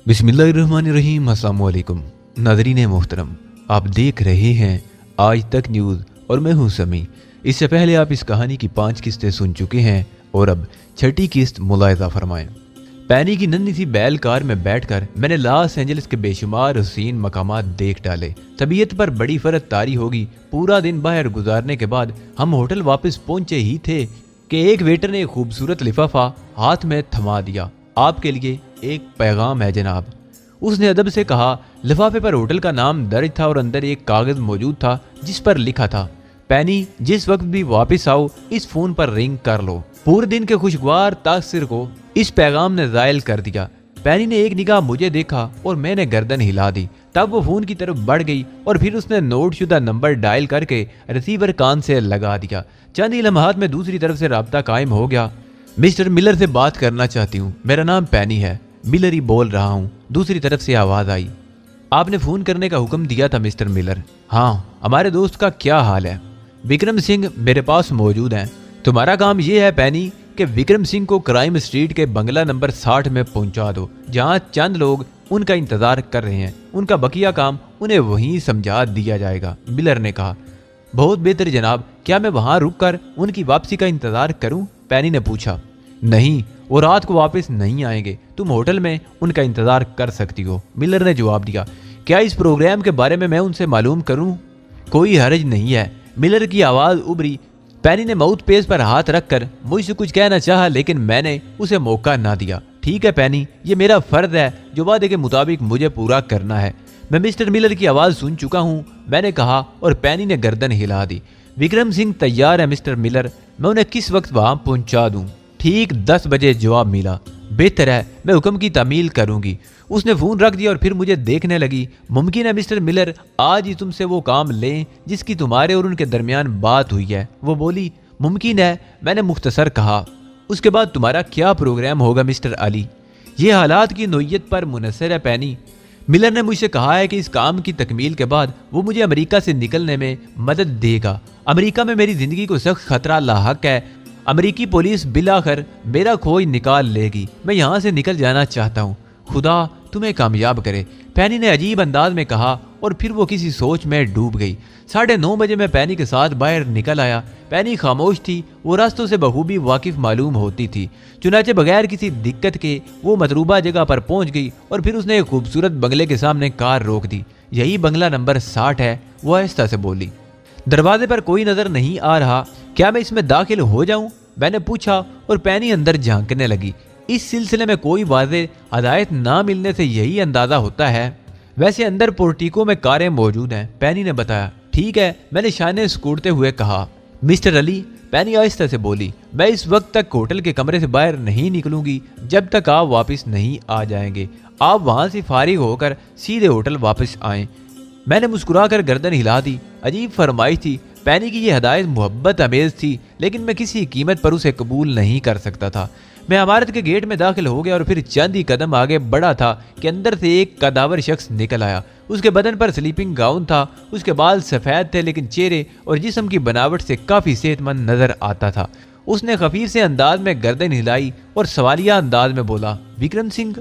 बिस्मिल्लाहिर्रहमानिर्रहीम। अस्सलाम वालेकुम नाज़रीन मोहतरम, आप देख रहे हैं आज तक न्यूज़ और मैं हूं समी। इससे पहले आप इस कहानी की 5 किस्तें सुन चुके हैं और अब छठी किस्त मुलाहिज़ा फरमाएं। पैनी की नन्ही सी बैल कार में बैठकर मैंने लॉस एंजल्स के बेशुमार हसीन मकामात देख डाले। तबीयत पर बड़ी फर्क तारी होगी। पूरा दिन बाहर गुजारने के बाद हम होटल वापस पहुंचे ही थे कि एक वेटर ने एक खूबसूरत लिफाफा हाथ में थमा दिया। आपके लिए एक पैगाम है जनाब, उसने अदब से कहा। लिफाफे पर होटल का नाम दर्ज था और अंदर एक कागज मौजूद था जिस पर लिखा था, पैनी जिस वक्त भी वापस आओ इस फोन पर रिंग कर लो। पूरे दिन के खुशगवार तासर को इस पैगाम ने ज़ायल कर दिया। पैनी ने एक निगाह मुझे देखा और मैंने गर्दन हिला दी। तब वो फोन की तरफ बढ़ गई और फिर उसने नोटशुदा नंबर डायल करके रिसीवर कान से लगा दिया। चंद ही लम्हात में दूसरी तरफ से राब्ता कायम हो गया। मिस्टर मिलर से बात करना चाहती हूँ, मेरा नाम पैनी है। मिलर ही बोल रहा हूँ। दूसरी तरफ से आवाज़ आई, आपने फ़ोन करने का हुक्म दिया था मिस्टर मिलर। हाँ, हमारे दोस्त का क्या हाल है? विक्रम सिंह मेरे पास मौजूद हैं। तुम्हारा काम यह है पैनी कि विक्रम सिंह को क्राइम स्ट्रीट के बंगला नंबर 60 में पहुंचा दो, जहां चंद लोग उनका इंतजार कर रहे हैं। उनका बकिया काम उन्हें वहीं समझा दिया जाएगा। मिलर ने कहा, बहुत बेहतर जनाब, क्या मैं वहां रुककर उनकी वापसी का इंतजार करूं? पैनी ने पूछा। नहीं, वो रात को वापस नहीं आएंगे, तुम होटल में उनका इंतजार कर सकती हो। मिलर ने जवाब दिया। क्या इस प्रोग्राम के बारे में मैं उनसे मालूम करूं? कोई हर्ज नहीं है। मिलर की आवाज़ उभरी। पैनी ने माउथ पेस पर हाथ रखकर मुझसे कुछ कहना चाहा, लेकिन मैंने उसे मौका ना दिया। ठीक है पैनी, ये मेरा फर्ज है जो वादे के मुताबिक मुझे पूरा करना है। मैं मिस्टर मिलर की आवाज़ सुन चुका हूँ, मैंने कहा और पैनी ने गर्दन हिला दी। विक्रम सिंह तैयार है मिस्टर मिलर, मैं उन्हें किस वक्त वहाँ पहुँचा दूँ? ठीक 10 बजे जवाब मिला। बेहतर है, मैं हुक्म की तामील करूंगी। उसने फ़ोन रख दिया और फिर मुझे देखने लगी। मुमकिन है मिस्टर मिलर आज ही तुमसे वो काम लें जिसकी तुम्हारे और उनके दरमियान बात हुई है। वो बोली, मुमकिन है, मैंने मुख्तसर कहा। उसके बाद तुम्हारा क्या प्रोग्राम होगा मिस्टर अली? ये हालात की नोयत पर मुनसर है पैनी। मिलर ने मुझसे कहा है कि इस काम की तकमील के बाद वो मुझे अमेरिका से निकलने में मदद देगा। अमेरिका में मेरी ज़िंदगी को सख्त खतरा लाहक है। अमेरिकी पुलिस बिलाखिर मेरा खोज निकाल लेगी। मैं यहाँ से निकल जाना चाहता हूँ। खुदा तुम्हें कामयाब करे, पैनी ने अजीब अंदाज में कहा और फिर वो किसी सोच में डूब गई। 9:30 बजे मैं पैनी के साथ बाहर निकल आया। पैनी खामोश थी, वो रास्तों से बखूबी वाकिफ मालूम होती थी। चुनाचे बगैर किसी दिक्कत के वो मतलूबा जगह पर पहुंच गई और फिर उसने एक खूबसूरत बंगले के सामने कार रोक दी। यही बंगला नंबर 60 है, वो आहिस्ता से बोली। दरवाजे पर कोई नजर नहीं आ रहा, क्या मैं इसमें दाखिल हो जाऊं? मैंने पूछा और पैनी अंदर झांकने लगी। इस सिलसिले में कोई वाज़ेह हदायत ना मिलने से यही अंदाजा होता है। वैसे अंदर पोर्टिको में कारें मौजूद हैं, पैनी ने बताया। ठीक है, मैंने शाने स्कूटते हुए कहा। मिस्टर अली, पैनी आहिस्ता से बोली, मैं इस वक्त तक होटल के कमरे से बाहर नहीं निकलूंगी जब तक आप वापस नहीं आ जाएंगे। आप वहां से फारिग होकर सीधे होटल वापस आएं। मैंने मुस्कुराकर गर्दन हिला दी। अजीब फरमाइश थी। पैनी की यह हदायत मोहब्बत अमेज थी, लेकिन मैं किसी कीमत पर उसे कबूल नहीं कर सकता था। मैं इमारत के गेट में दाखिल हो गया और फिर चंद ही कदम आगे बढ़ा था कि अंदर से एक कदावर शख्स निकल आया। उसके बदन पर स्लीपिंग गाउन था। उसके बाल सफ़ेद थे, लेकिन चेहरे और जिस्म की बनावट से काफ़ी सेहतमंद नजर आता था। उसने खफीफ से अंदाज में गर्दन हिलाई और सवालिया अंदाज में बोला, विक्रम सिंह?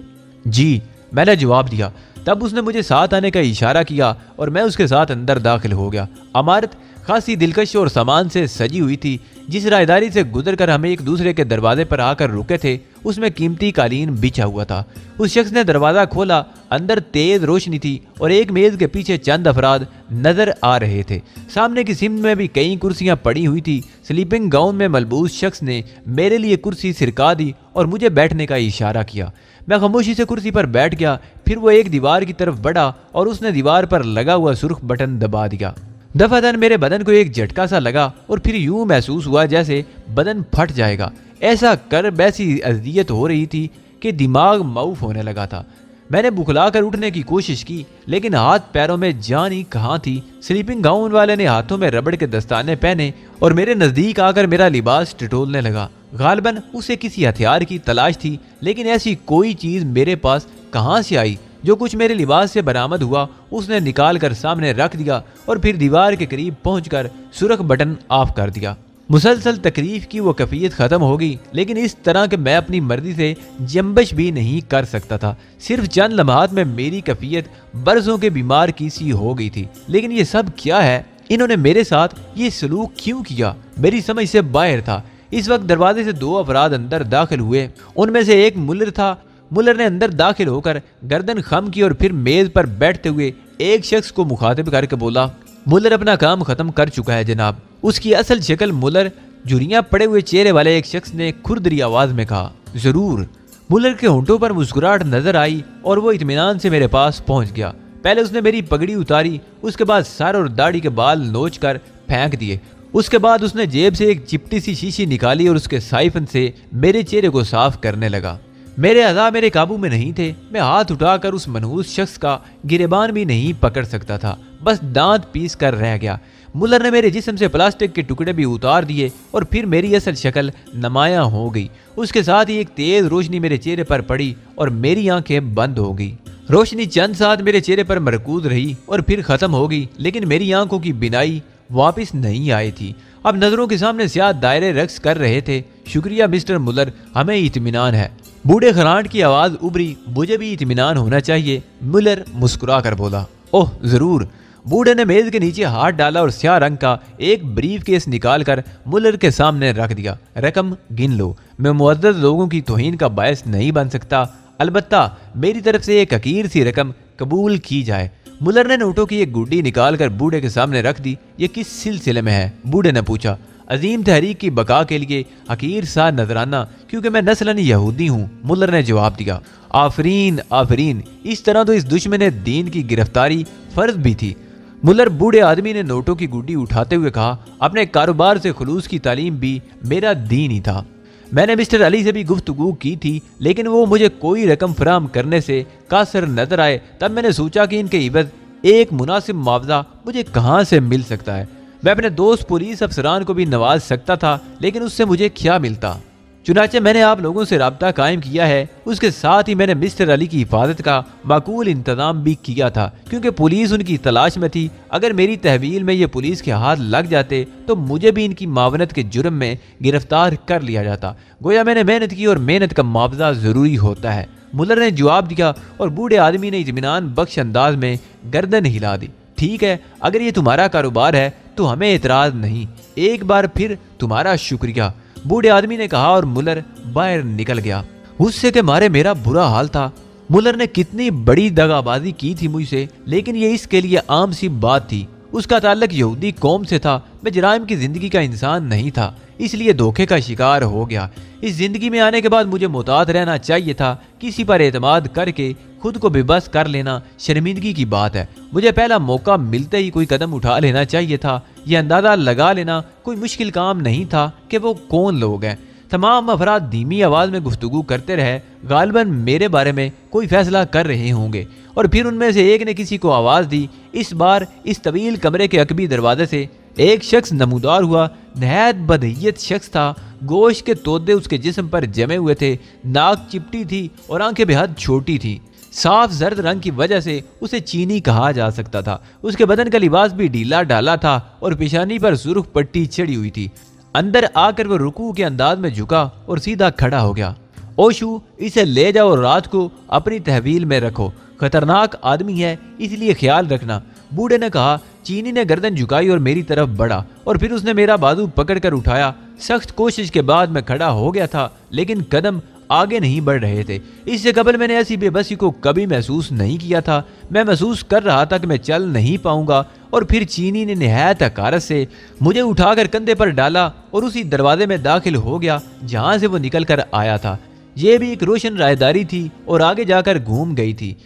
जी, मैंने जवाब दिया। तब उसने मुझे साथ आने का इशारा किया और मैं उसके साथ अंदर दाखिल हो गया। इमारत खासी दिलकश और सामान से सजी हुई थी। जिस राहदारी से गुजरकर हमें एक दूसरे के दरवाजे पर आकर रुके थे, उसमें कीमती कालीन बिछा हुआ था। उस शख्स ने दरवाज़ा खोला। अंदर तेज रोशनी थी और एक मेज़ के पीछे चंद अफराद नजर आ रहे थे। सामने की सिमत में भी कई कुर्सियां पड़ी हुई थी। स्लीपिंग गाउन में मलबूस शख्स ने मेरे लिए कुर्सी सिरका दी और मुझे बैठने का इशारा किया। मैं खामोशी से कुर्सी पर बैठ गया। फिर वो एक दीवार की तरफ बढ़ा और उसने दीवार पर लगा हुआ सुर्ख बटन दबा दिया। दफादन मेरे बदन को एक झटका सा लगा और फिर यूं महसूस हुआ जैसे बदन फट जाएगा। ऐसा कर वैसी अजियत हो रही थी कि दिमाग माऊफ होने लगा था। मैंने बुखलाकर उठने की कोशिश की, लेकिन हाथ पैरों में जान ही कहाँ थी। स्लीपिंग गाउन वाले ने हाथों में रबड़ के दस्ताने पहने और मेरे नज़दीक आकर मेरा लिबास टटोलने लगा। गालिबन उसे किसी हथियार की तलाश थी, लेकिन ऐसी कोई चीज़ मेरे पास कहाँ से आई? जो कुछ मेरे लिबास से बरामद हुआ उसने निकाल कर सामने रख दिया और फिर दीवार के करीब पहुंचकर सुरख बटन ऑफ कर दिया। मुसलसल तकलीफ की वो कैफियत ख़त्म हो गई, लेकिन इस तरह के मैं अपनी मर्जी से जंबश भी नहीं कर सकता था। सिर्फ चंद लम्हात में मेरी कैफियत बरसों के बीमार की सी हो गई थी। लेकिन ये सब क्या है? इन्होंने मेरे साथ ये सलूक क्यों किया? मेरी समझ से बाहर था। इस वक्त दरवाजे से 2 अफराद अंदर दाखिल हुए। उनमें से एक मुल्लर था। मुल्लर ने अंदर दाखिल होकर गर्दन खम की और फिर मेज पर बैठते हुए एक शख्स को मुखातिब करके बोला, मुल्लर अपना काम खत्म कर चुका है जनाब। उसकी असल शक्ल मुल्लर झुर्रियां पड़े हुए चेहरे वाले एक शख्स ने खुरदरी आवाज में कहा, जरूर। मुल्लर के होंठों पर मुस्कुराहट नजर आई और वो इत्मीनान से मेरे पास पहुंच गया। पहले उसने मेरी पगड़ी उतारी, उसके बाद सर और दाढ़ी के बाल नोच कर फेंक दिए। उसके बाद उसने जेब से एक चिपटी सी शीशी निकाली और उसके साइफन से मेरे चेहरे को साफ करने लगा। मेरे अज़ा मेरे काबू में नहीं थे। मैं हाथ उठाकर उस मनहूस शख्स का गिरेबान भी नहीं पकड़ सकता था, बस दांत पीस कर रह गया। मुल्लर ने मेरे जिस्म से प्लास्टिक के टुकड़े भी उतार दिए और फिर मेरी असल शक्ल नुमायां हो गई। उसके साथ ही एक तेज रोशनी मेरे चेहरे पर पड़ी और मेरी आंखें बंद हो गई। रोशनी चंद साथ मेरे चेहरे पर मरकूज रही और फिर खत्म हो गई, लेकिन मेरी आंखों की बिनाई वापस नहीं आई थी। अब नजरों के सामने स्याह दायरे रक्स कर रहे थे। शुक्रिया मिस्टर मुल्लर, हमें इत्मीनान है। बूढ़े खरांट की आवाज उभरी, मुझे भी इत्मीनान होना चाहिए। मुल्लर मुस्कुरा कर बोला, ओह जरूर। बूढ़े ने मेज के नीचे हाथ डाला और स्याह रंग का एक ब्रीफ केस निकालकर मुल्लर के सामने रख दिया। रकम गिन लो। मैं मुअद्दद लोगों की तौहीन का बायस नहीं बन सकता, अलबत्ता मेरी तरफ से एक हकीर सी रकम कबूल की जाए। मुल्लर ने नोटों की एक गुड्डी निकालकर बूढ़े के सामने रख दी। ये किस सिलसिले में है? बूढ़े ने पूछा। अजीम तहरीक की बका के लिए हकीर सा नजराना, क्योंकि मैं नस्लन यहूदी हूँ, मुल्लर ने जवाब दिया। आफरीन आफरीन, इस तरह तो इस दुश्मन दीन की गिरफ्तारी फर्ज भी थी। मुल्लर बूढ़े आदमी ने नोटों की गुड्डी उठाते हुए कहा, अपने कारोबार से खुलूस की तालीम भी मेरा दीन ही था। मैंने मिस्टर अली से भी गुफ्तगू की थी, लेकिन वो मुझे कोई रकम फराहम करने से कासर नजर आए। तब मैंने सोचा कि इनके इवज एक मुनासिब मुआवजा मुझे कहाँ से मिल सकता है। मैं अपने दोस्त पुलिस अफसरान को भी नवाज सकता था, लेकिन उससे मुझे क्या मिलता। चुनाचे मैंने आप लोगों से राब्ता कायम किया है। उसके साथ ही मैंने मिस्टर अली की हिफाजत का माकूल इंतजाम भी किया था, क्योंकि पुलिस उनकी तलाश में थी। अगर मेरी तहवील में ये पुलिस के हाथ लग जाते तो मुझे भी इनकी मावनत के जुर्म में गिरफ्तार कर लिया जाता। गोया मैंने मेहनत की और मेहनत का मुआवजा जरूरी होता है, मुल्लर ने जवाब दिया और बूढ़े आदमी ने इत्मीनान बख्श अंदाज में गर्दन हिला दी। ठीक है, अगर ये तुम्हारा कारोबार है तो हमें एतराज नहीं। एक बार फिर तुम्हारा शुक्रिया, बूढ़े आदमी ने कहा और मुल्लर बाहर निकल गया। गुस्से के मारे मेरा बुरा हाल था। मुल्लर ने कितनी बड़ी दगाबाजी की थी मुझसे, लेकिन ये इसके लिए आम सी बात थी। उसका ताल्लुक यहूदी कौम से था। मैं जराइम की जिंदगी का इंसान नहीं था, इसलिए धोखे का शिकार हो गया। इस जिंदगी में आने के बाद मुझे मोहतात रहना चाहिए था। किसी पर एतमाद करके खुद को बेबस कर लेना शर्मिंदगी की बात है। मुझे पहला मौका मिलते ही कोई कदम उठा लेना चाहिए था। यह अंदाजा लगा लेना कोई मुश्किल काम नहीं था कि वो कौन लोग हैं। तमाम अफराद धीमी आवाज में गुफ्तगू करते रहे, गालिबन मेरे बारे में कोई फैसला कर रहे होंगे। और फिर उनमें से एक ने किसी को आवाज दी। इस बार इस तवील कमरे के अकबी दरवाजे से एक शख्स नमूदार हुआ। नहायत बदहियत शख्स था। गोश्त के तोदे उसके जिस्म पर जमे हुए थे। नाक चिपटी थी और आंखें बेहद छोटी थी। साफ जर्द रंग की वजह से उसे चीनी कहा जा सकता था। उसके बदन का लिबास भी ढीला ढाला था और पेशानी पर सुर्ख पट्टी चढ़ी हुई थी। अंदर आकर वो रुकू के अंदाज में झुका और सीधा खड़ा हो गया। ओशू, इसे ले जाओ, रात को अपनी तहवील में रखो। खतरनाक आदमी है, इसलिए ख्याल रखना, बूढ़े ने कहा। चीनी ने गर्दन झुकाई और मेरी तरफ बढ़ा और फिर उसने मेरा बाजू पकड़कर उठाया। सख्त कोशिश के बाद मैं खड़ा हो गया था, लेकिन कदम आगे नहीं बढ़ रहे थे। इससे कबल मैंने ऐसी बेबसी को कभी महसूस नहीं किया था। मैं महसूस कर रहा था कि मैं चल नहीं पाऊंगा। और फिर चीनी ने निहायत हकारत से मुझे उठाकर कंधे पर डाला और उसी दरवाजे में दाखिल हो गया जहां से वो निकल कर आया था। यह भी एक रोशन रायदारी थी और आगे जाकर घूम गई थी।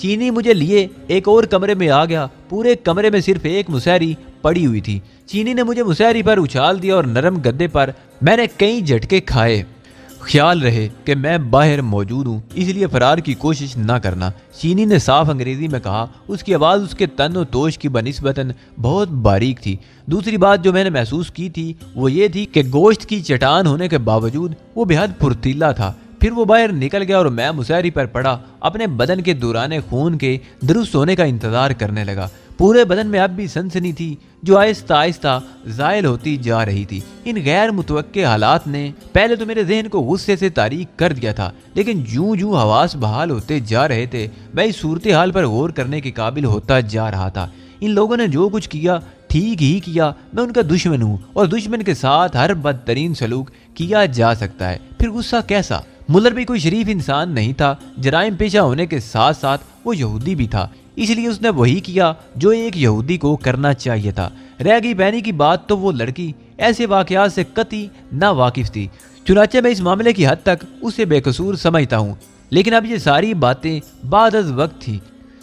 चीनी मुझे लिए एक और कमरे में आ गया। पूरे कमरे में सिर्फ एक मुसहरी पड़ी हुई थी। चीनी ने मुझे मुसहरी पर उछाल दिया और नरम गद्दे पर मैंने कई झटके खाए। ख्याल रहे कि मैं बाहर मौजूद हूँ, इसलिए फरार की कोशिश ना करना, चीनी ने साफ अंग्रेजी में कहा। उसकी आवाज़ उसके तन और तोश की बनिस्बतन बहुत बारीक थी। दूसरी बात जो मैंने महसूस की थी वो ये थी कि गोश्त की चट्टान होने के बावजूद वो बेहद फुर्तीला था। फिर वो बाहर निकल गया और मैं मुसहरी पर पड़ा अपने बदन के दौरान खून के दुरुस्त होने का इंतजार करने लगा। पूरे बदन में अब भी सनसनी थी जो आहिस्ता आहिस्ता जायल होती जा रही थी। इन गैर मुतवक्के हालात ने पहले तो मेरे जहन को गुस्से से तारीक कर दिया था, लेकिन जूं जूं हवास बहाल होते जा रहे थे मैं इस सूरत हाल पर गौर करने के काबिल होता जा रहा था। इन लोगों ने जो कुछ किया ठीक ही किया। मैं उनका दुश्मन हूँ और दुश्मन के साथ हर बदतरीन सलूक किया जा सकता है, फिर गुस्सा कैसा? मुल्लर भी कोई शरीफ इंसान नहीं था। जराइम पेशा होने के साथ साथ वो यहूदी भी था, इसलिए उसने वही किया जो एक यहूदी को करना चाहिए था। रह गई बहनी की बात, तो वो लड़की ऐसे वाकयात से कतई ना वाकिफ थी। चुनाचे मैं इस मामले की हद तक उसे बेकसूर समझता हूँ, लेकिन अब ये सारी बातें बाद अज़ वक्त थी।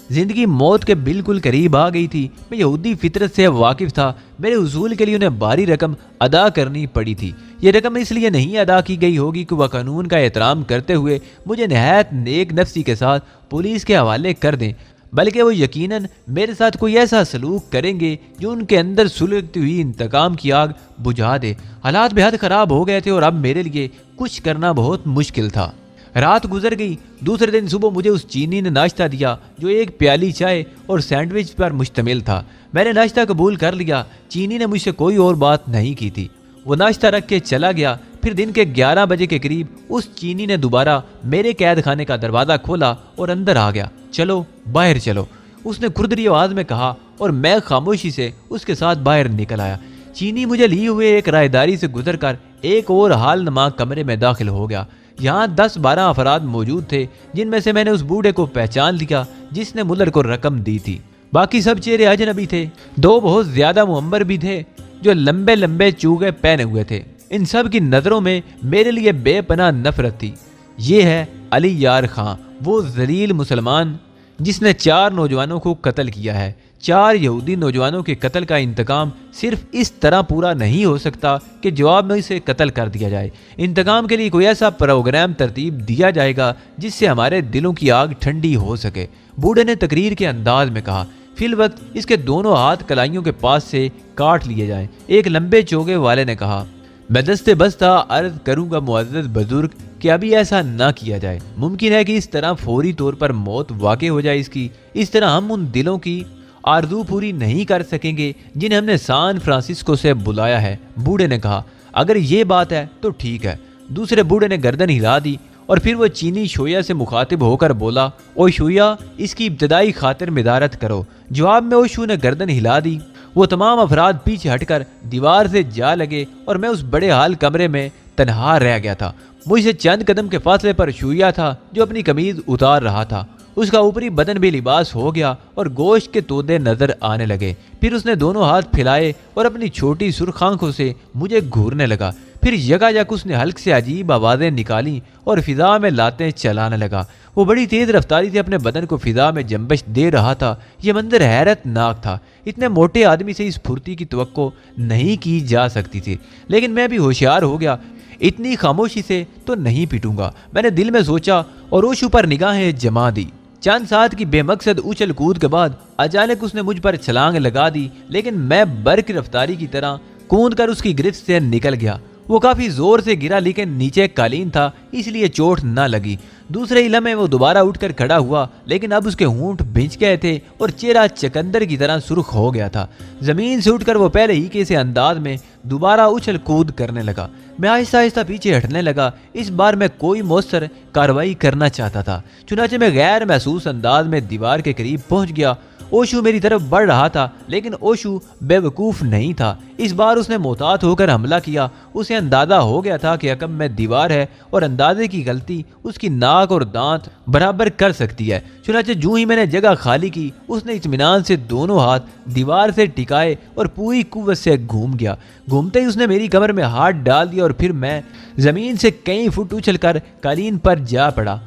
जिंदगी मौत के बिल्कुल करीब आ गई थी। मैं यहूदी फितरत से वाकिफ था। मेरे हुसूल के लिए उन्हें भारी रकम अदा करनी पड़ी थी। ये रकम इसलिए नहीं अदा की गई होगी कि वह कानून का एहतराम करते हुए मुझे नहायत नेक नफ्सी के साथ पुलिस के हवाले कर दें, बल्कि वो यकीनन मेरे साथ कोई ऐसा सलूक करेंगे जो उनके अंदर सुलगती हुई इंतकाम की आग बुझा दे। हालात बेहद ख़राब हो गए थे और अब मेरे लिए कुछ करना बहुत मुश्किल था। रात गुजर गई। दूसरे दिन सुबह मुझे उस चीनी ने नाश्ता दिया जो एक प्याली चाय और सैंडविच पर मुश्तमिल था। मैंने नाश्ता कबूल कर लिया। चीनी ने मुझसे कोई और बात नहीं की थी। वो नाश्ता रख के चला गया। फिर दिन के 11 बजे के करीब उस चीनी ने दोबारा मेरे कैद खाने का दरवाज़ा खोला और अंदर आ गया। चलो बाहर चलो, उसने खुरदरी आवाज़ में कहा और मैं खामोशी से उसके साथ बाहर निकल आया। चीनी मुझे लिए हुए एक राहदारी से गुजर कर एक और हाल नमा कमरे में दाखिल हो गया। यहाँ 10-12 अफराद मौजूद थे, जिनमें से मैंने उस बूढ़े को पहचान लिया जिसने मुल्लर को रकम दी थी। बाकी सब चेहरे अजनबी थे। 2 बहुत ज्यादा मुअम्बर भी थे जो लंबे लंबे चूगे पहने हुए थे। इन सब की नज़रों में मेरे लिए बेपनाह नफरत थी। ये है अली यार खां, वो जलील मुसलमान जिसने 4 नौजवानों को कत्ल किया है। 4 यहूदी नौजवानों के कत्ल का इंतकाम सिर्फ इस तरह पूरा नहीं हो सकता कि जवाब में इसे कत्ल कर दिया जाए। इंतकाम के लिए कोई ऐसा प्रोग्राम तरतीब दिया जाएगा जिससे हमारे दिलों की आग ठंडी हो सके। बूढ़े ने तकरीर के अंदाज में कहा। फिल वक्त इसके दोनों हाथ कलाइयों के पास से काट लिए जाएं। एक लंबे चोगे वाले ने कहा, मैं दस्ते बस्ता अर्ज करूंगा मुअज़्ज़ज़ बुजुर्ग कि अभी ऐसा ना किया जाए। मुमकिन है कि इस तरह फौरी तौर पर मौत वाक़ई हो जाए इसकी। इस तरह हम उन दिलों की आरज़ू पूरी नहीं कर सकेंगे जिन्हें हमने सान फ्रांसिस्को से बुलाया है। बूढ़े ने कहा, अगर ये बात है तो ठीक है। दूसरे बूढ़े ने गर्दन हिला दी और फिर वो चीनी शोया से मुखातिब होकर बोला, ओ शोया, इसकी इब्तदाई खातिर मिदारत करो। जवाब में ओशू ने गर्दन हिला दी। वो तमाम अफराद पीछे हटकर दीवार से जा लगे और मैं उस बड़े हाल कमरे में तन्हा रह गया था। मुझसे चंद कदम के फासले पर शोया था जो अपनी कमीज उतार रहा था। उसका ऊपरी बदन भी लिबास हो गया और गोश्त के तोदे नजर आने लगे। फिर उसने दोनों हाथ फैलाए और अपनी छोटी सुर्ख आंखों से मुझे घूरने लगा। फिर यकायक उसने हल्क से अजीब आवाज़ें निकाली और फिजा में लातें चलाने लगा। वो बड़ी तेज रफ्तारी से अपने बदन को फिजा में जंबश दे रहा था। यह मंजर हैरतनाक था। इतने मोटे आदमी से इस फुर्ती की तवक्को नहीं की जा सकती थी, लेकिन मैं भी होशियार हो गया। इतनी खामोशी से तो नहीं पीटूंगा, मैंने दिल में सोचा और ओशू पर निगाहें जमा दी। चंद साथ की बेमकसद उछल कूद के बाद अचानक उसने मुझ पर छलांग लगा दी, लेकिन मैं बर्क की रफ्तारी की तरह कूद कर उसकी गिरफ्त से निकल गया। वो काफी जोर से गिरा, लेकिन नीचे कालीन था इसलिए चोट न लगी। दूसरे ही लम्हे वो दोबारा उठकर खड़ा हुआ, लेकिन अब उसके होंठ भिंच गए थे और चेहरा चकंदर की तरह सुर्ख हो गया था। जमीन से उठकर वो पहले ही के से अंदाज में दोबारा उछल कूद करने लगा। मैं आहिस्ता आहिस्ता पीछे हटने लगा। इस बार मैं कोई मौसर कार्रवाई करना चाहता था। चुनाचे मैं गैर महसूस अंदाज में दीवार के करीब पहुंच गया। ओशू मेरी तरफ बढ़ रहा था, लेकिन ओशू बेवकूफ़ नहीं था। इस बार उसने मोहतात होकर हमला किया। उसे अंदाजा हो गया था कि अकब में दीवार है और अंदाजे की गलती उसकी नाक और दांत बराबर कर सकती है। चुनाचे जूं ही मैंने जगह खाली की, उसने इत्मीनान से दोनों हाथ दीवार से टिकाए और पूरी कुव्वत से घूम गया। घूमते ही उसने मेरी कमर में हाथ डाल दिया और फिर मैं जमीन से कई फुट उछलकर कालीन पर जा पड़ा।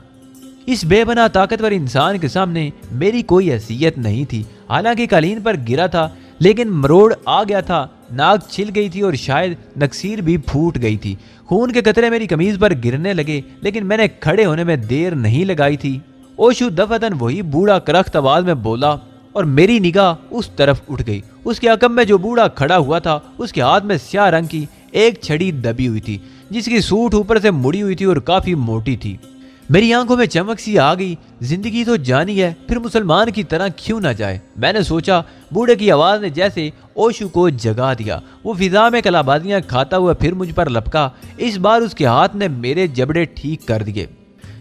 इस बेपनाह ताकतवर इंसान के सामने मेरी कोई हैसियत नहीं थी। हालांकि कालीन पर गिरा था, लेकिन मरोड़ आ गया था। नाक छिल गई थी और शायद नक्सीर भी फूट गई थी। खून के कतरे मेरी कमीज पर गिरने लगे, लेकिन मैंने खड़े होने में देर नहीं लगाई थी। ओशू दफातन वही बूढ़ा करख्त आवाज में बोला और मेरी निगाह उस तरफ उठ गई। उसके अकब में जो बूढ़ा खड़ा हुआ था, उसके हाथ में स्याह रंग की एक छड़ी दबी हुई थी, जिसकी सूट ऊपर से मुड़ी हुई थी और काफी मोटी थी। मेरी आंखों में चमक सी आ गई। जिंदगी तो जानी है, फिर मुसलमान की तरह क्यों ना जाए। मैंने सोचा। बूढ़े की आवाज ने जैसे ओशू को जगा दिया। वो फिजा में कलाबाजियां खाता हुआ फिर मुझ पर लपका। इस बार उसके हाथ ने मेरे जबड़े ठीक कर दिए।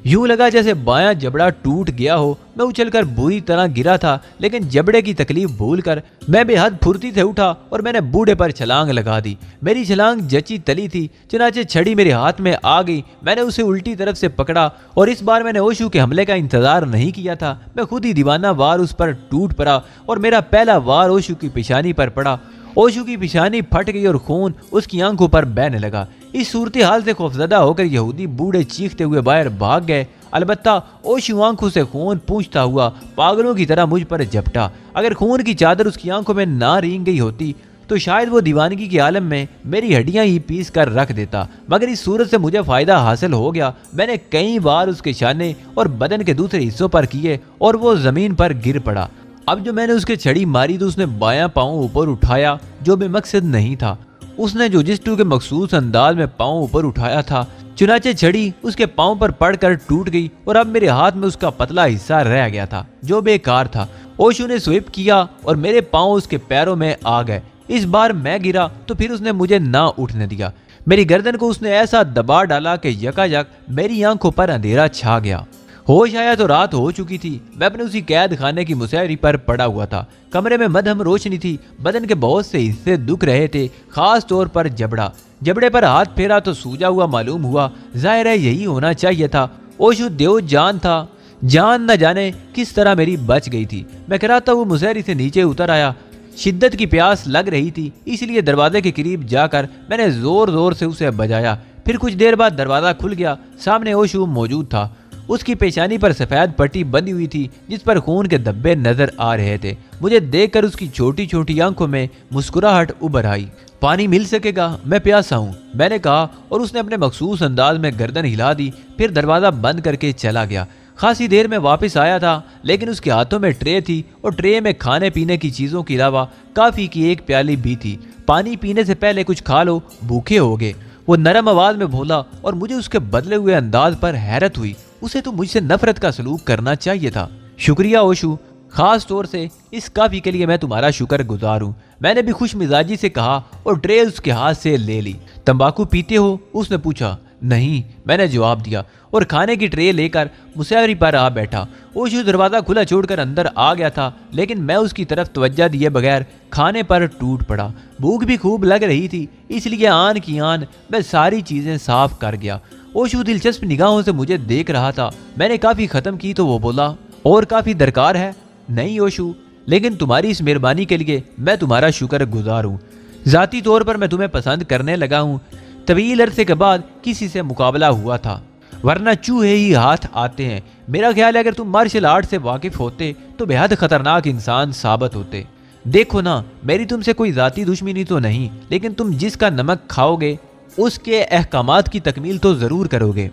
यूं लगा जैसे बायां जबड़ा टूट गया हो। मैं उछलकर बुरी तरह गिरा था, लेकिन जबड़े की तकलीफ भूलकर मैं बेहद फुर्ती से उठा और मैंने बूढ़े पर छलांग लगा दी। मेरी छलांग जची तली थी, चुनाचे छड़ी मेरे हाथ में आ गई। मैंने उसे उल्टी तरफ से पकड़ा और इस बार मैंने ओशू के हमले का इंतजार नहीं किया था। मैं खुद ही दीवाना वार उस पर टूट पड़ा और मेरा पहला वार ओशू की पेशानी पर पड़ा। ओशू की पेशानी फट गई और खून उसकी आंखों पर बहने लगा। इस सूरत हाल से खौफजदा होकर यहूदी बूढ़े चीखते हुए बाहर भाग गए। अलबत्ता ओशू आंखों से खून पूंछता हुआ पागलों की तरह मुझ पर झपटा। अगर खून की चादर उसकी आंखों में ना रेंग गई होती तो शायद वो दीवानगी के आलम में मेरी हड्डियां ही पीस कर रख देता, मगर इस सूरत से मुझे फायदा हासिल हो गया। मैंने कई बार उसके शाने और बदन के दूसरे हिस्सों पर किए और वो जमीन पर गिर पड़ा। अब जो मैंने उसके छड़ी मारी तो उसने बायां पांव ऊपर उठाया, जो बेमकसद नहीं था। उसने जो जिस्टू के मखसूस अंदाज में पांव ऊपर उठाया था, चुनाचे छड़ी उसके पांव पर पड़कर टूट गई और अब मेरे हाथ में उसका पतला हिस्सा रह गया था, जो बेकार था। ओशू ने स्वीप किया और मेरे पांव उसके पैरों में आ गए। इस बार मैं गिरा तो फिर उसने मुझे ना उठने दिया। मेरी गर्दन को उसने ऐसा दबा डाला कि यकायक मेरी आंखों पर अंधेरा छा गया। होश आया तो रात हो चुकी थी। मैं अपने उसी कैद खाने की मुसहरी पर पड़ा हुआ था। कमरे में मध्यम रोशनी थी। बदन के बहुत से हिस्से दुख रहे थे, खास तौर पर जबड़ा। जबड़े पर हाथ फेरा तो सूजा हुआ मालूम हुआ। जाहिर है यही होना चाहिए था। ओशू देव जान था। जान न जाने किस तरह मेरी बच गई थी। मैं कराता हुआ मुसहरी से नीचे उतर आया। शिद्दत की प्यास लग रही थी, इसलिए दरवाजे के करीब जाकर मैंने जोर जोर से उसे बजाया। फिर कुछ देर बाद दरवाजा खुल गया। सामने ओशू मौजूद था। उसकी पेशानी पर सफेद पट्टी बंधी हुई थी, जिस पर खून के धब्बे नजर आ रहे थे। मुझे देखकर उसकी छोटी छोटी आंखों में मुस्कुराहट उभर आई। पानी मिल सकेगा, मैं प्यासा हूँ, मैंने कहा और उसने अपने मखसूस अंदाज में गर्दन हिला दी। फिर दरवाजा बंद करके चला गया। खासी देर में वापस आया था, लेकिन उसके हाथों में ट्रे थी और ट्रे में खाने पीने की चीजों के अलावा काफी की एक प्याली भी थी। पानी पीने से पहले कुछ खा लो, भूखे होगे, वो नरम आवाज में बोला और मुझे उसके बदले हुए अंदाज पर हैरत हुई। उसे तो मुझसे नफरत का सलूक करना चाहिए था। शुक्रिया ओशू, खास तौर से इस काफी के लिए मैं तुम्हारा शुक्रगुजार हूँ, मैंने भी खुश मिजाजी से कहा और ट्रे उसके हाथ से ले ली। तंबाकू पीते हो? उसने पूछा। नहीं, मैंने जवाब दिया और खाने की ट्रे लेकर मुसहरी पर आ बैठा। ओशू दरवाजा खुला छोड़कर अंदर आ गया था, लेकिन मैं उसकी तरफ तवज्जो दिए बगैर खाने पर टूट पड़ा। भूख भी खूब लग रही थी, इसलिए आन की आन मैं सारी चीजें साफ कर गया। ओशू दिलचस्प निगाहों से मुझे देख रहा था। मैंने काफी खत्म की तो वो बोला, और काफी दरकार है? नहीं ओशू, लेकिन तुम्हारी इस मेहरबानी के लिए मैं तुम्हारा शुक्रगुजार हूँ। जाती तौर पर मैं तुम्हें पसंद करने लगा हूँ। तवील अरसे के बाद किसी से मुकाबला हुआ था, वरना चूहे ही हाथ आते हैं। मेरा ख्याल है अगर तुम मार्शल आर्ट से वाकिफ होते तो बेहद खतरनाक इंसान साबित होते। देखो ना, मेरी तुमसे कोई जाती दुश्मनी तो नहीं, लेकिन तुम जिसका नमक खाओगे उसके अहकामात की तकमील तो जरूर करोगे।